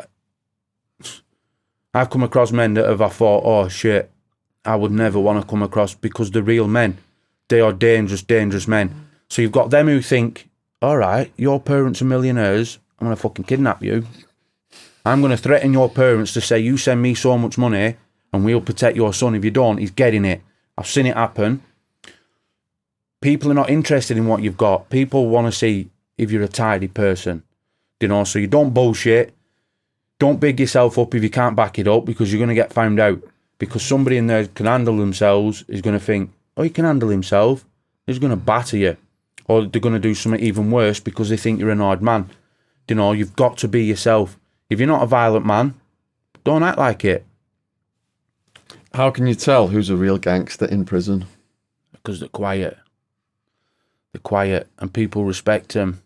I've come across men that I thought, oh shit, I would never want to come across, because they're real men. They are dangerous, dangerous men. So you've got them who think, all right, your parents are millionaires, I'm going to fucking kidnap you. I'm going to threaten your parents to say, you send me so much money and we'll protect your son. If you don't, he's getting it. I've seen it happen. People are not interested in what you've got. People want to see if you're a tidy person. So you don't bullshit. Don't big yourself up if you can't back it up, because you're going to get found out. Because somebody in there can handle themselves is going to think, oh, he can handle himself. He's going to batter you. Or they're going to do something even worse because they think you're an odd man. You've got to be yourself. If you're not a violent man, don't act like it. How can you tell who's a real gangster in prison? Because they're quiet. They're quiet and people respect them.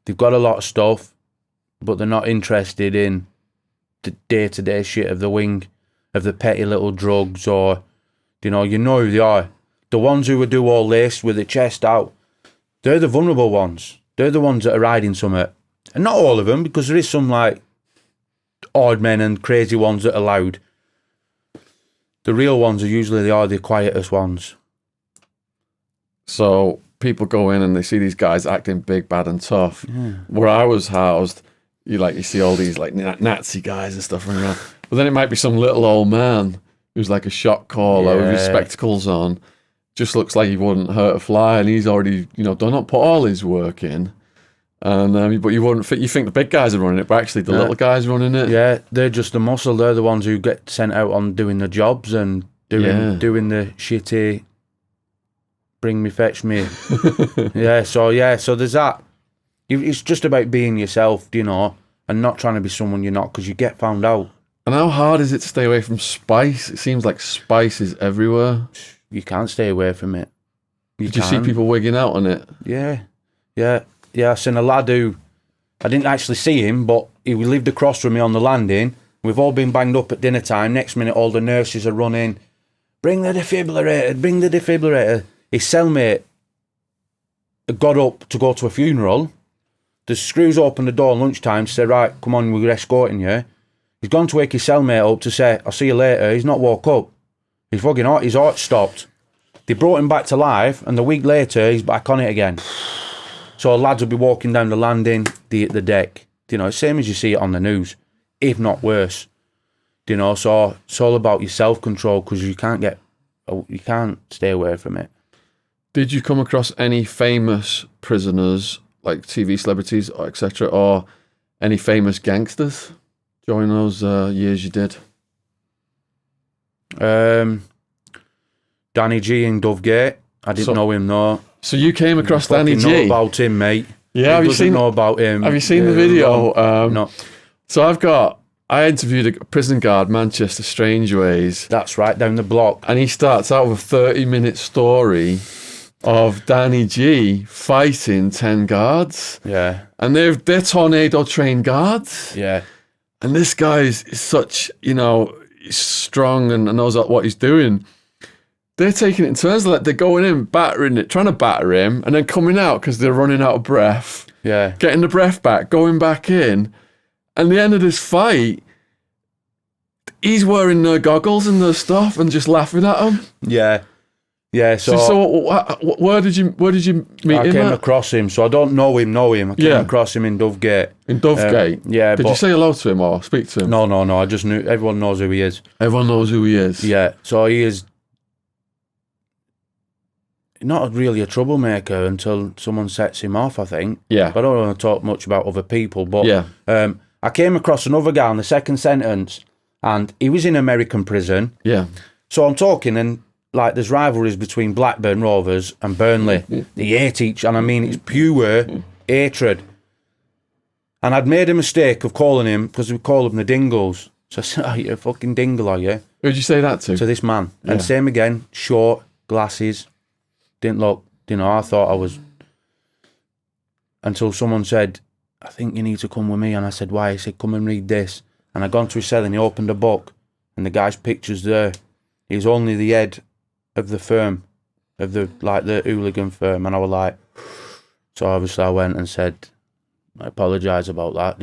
They've got a lot of stuff, but they're not interested in the day-to-day shit of the wing, of the petty little drugs, or, you know who they are. The ones who would do all this with the chest out, they're the vulnerable ones. They're the ones that are hiding something. And not all of them, because there is some, like, odd men and crazy ones that are loud. The real ones are usually the quietest ones. So people go in and they see these guys acting big, bad and tough. Yeah. Where I was housed, you see all these like Nazi guys and stuff running around. But then it might be some little old man who's like a shot caller with his spectacles on. Just looks like he wouldn't hurt a fly, and he's already, done not put all his work in. And but you think the big guys are running it, but actually the little guys running it. Yeah, they're just the muscle. They're the ones who get sent out on doing the jobs and doing the shitty bring me, fetch me. So there's that. It's just about being yourself, and and not trying to be someone you're not, because you get found out. And how hard is it to stay away from spice? It seems like spice is everywhere. You can't stay away from it. Did you see people wigging out on it? Yeah. I seen a lad who, I didn't actually see him, but he lived across from me on the landing. We've all been banged up at dinner time. Next minute, all the nurses are running. Bring the defibrillator. His cellmate got up to go to a funeral. The screws opened the door at lunchtime to say, right, come on, we're escorting you. He's gone to wake his cellmate up to say, I'll see you later. He's not woke up. His heart stopped. They brought him back to life, and the week later, he's back on it again. So lads will be walking down the landing, the deck. You know, same as you see it on the news, if not worse. You know, so it's all about your self-control, because you can't stay away from it. Did you come across any famous prisoners, like TV celebrities, etc., or any famous gangsters during those years you did? Danny G in Dovegate. I didn't know him, though. So you came across Danny G? Know about him, mate. Yeah, have you know about him? Have you seen the video? No. So I interviewed a prison guard, Manchester Strangeways. That's right, down the block. And he starts out with a 30-minute story of Danny G fighting 10 guards. Yeah. And they're tornado-trained guards. Yeah. And this guy is such, he's strong and knows what he's doing. They're taking it in turns, like they're going in, battering it, trying to batter him, and then coming out because they're running out of breath. Yeah. Getting the breath back, going back in. And the end of this fight, he's wearing the goggles and the stuff and just laughing at him. Yeah. Yeah, so where did you meet him? I came across him, so I don't know him. I came across him in Dovegate. In Dovegate? Yeah. Did you say hello to him or speak to him? No, I just knew, everyone knows who he is. Everyone knows who he is? Yeah, so he is not really a troublemaker until someone sets him off, I think. Yeah. But I don't want to talk much about other people, but yeah. I came across another guy on the second sentence, and he was in American prison. Yeah. So I'm talking, and like there's rivalries between Blackburn Rovers and Burnley. They hate each, and I mean it's pure hatred. And I'd made a mistake of calling him, because we call him the Dingles. So I said, "Oh, you're a fucking dingle, are you?" Who'd you say that to? To this man. Yeah. And same again, short, glasses, didn't look, I thought I was. Until someone said, "I think you need to come with me." And I said, "Why?" He said, "Come and read this." And I gone to his cell and he opened a book, and the guy's picture's there. He's only the head of the firm, of the hooligan firm. And I was like, so obviously I went and said, I apologise about that,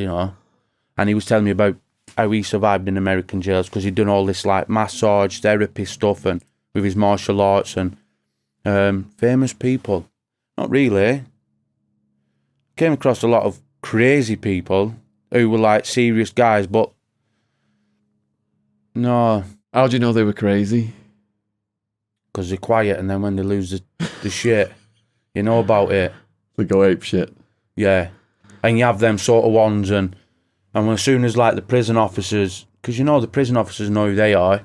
And he was telling me about how he survived in American jails, because he'd done all this like massage, therapy stuff, and with his martial arts, and famous people. Not really. Came across a lot of crazy people who were like serious guys, but no. How do you know they were crazy? Because they're quiet, and then when they lose the shit, you know about it. They go ape shit. Yeah. And you have them sort of ones, and as soon as like the prison officers, because the prison officers know who they are,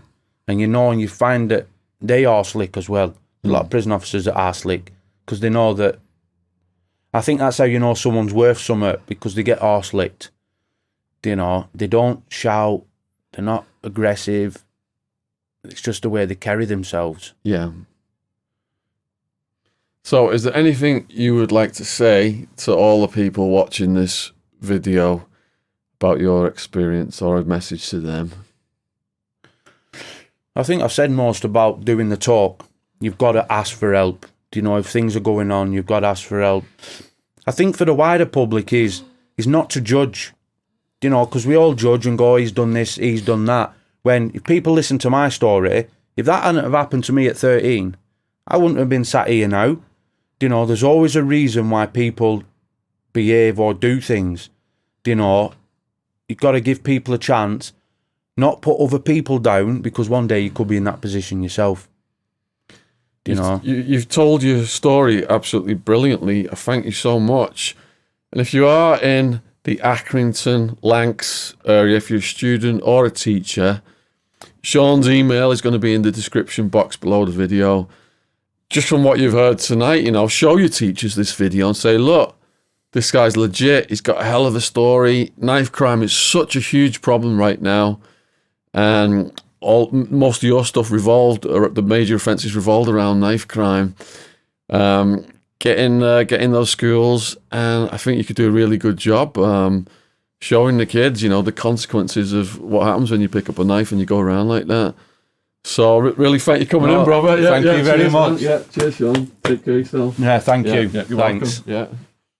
and you find that they are slick as well. There's a lot of prison officers that are slick, because they know that. I think that's how you know someone's worth something, because they get arse licked. They don't shout, they're not aggressive. It's just the way they carry themselves. Yeah. So is there anything you would like to say to all the people watching this video about your experience, or a message to them? I think I've said most about doing the talk. You've got to ask for help. If things are going on, you've got to ask for help. I think for the wider public is not to judge, because we all judge and go, he's done this, he's done that. When if people listen to my story, if that hadn't have happened to me at 13, I wouldn't have been sat here now. There's always a reason why people behave or do things. You've got to give people a chance, not put other people down, because one day you could be in that position yourself. You've told your story absolutely brilliantly. I thank you so much. And if you are in the Accrington, Lancs area, if you're a student or a teacher, Shaun's email is going to be in the description box below the video. Just from what you've heard tonight, show your teachers this video and say, look, this guy's legit. He's got a hell of a story. Knife crime is such a huge problem right now, and most of your stuff or the major offences revolved around knife crime. Get in those schools, and I think you could do a really good job showing the kids, the consequences of what happens when you pick up a knife and you go around like that. So really thank you coming in, brother. Thank you very much. Man. Yeah, cheers, Shaun. Take care of yourself. Yeah, thank you. Yeah, you're Thanks. welcome. Yeah.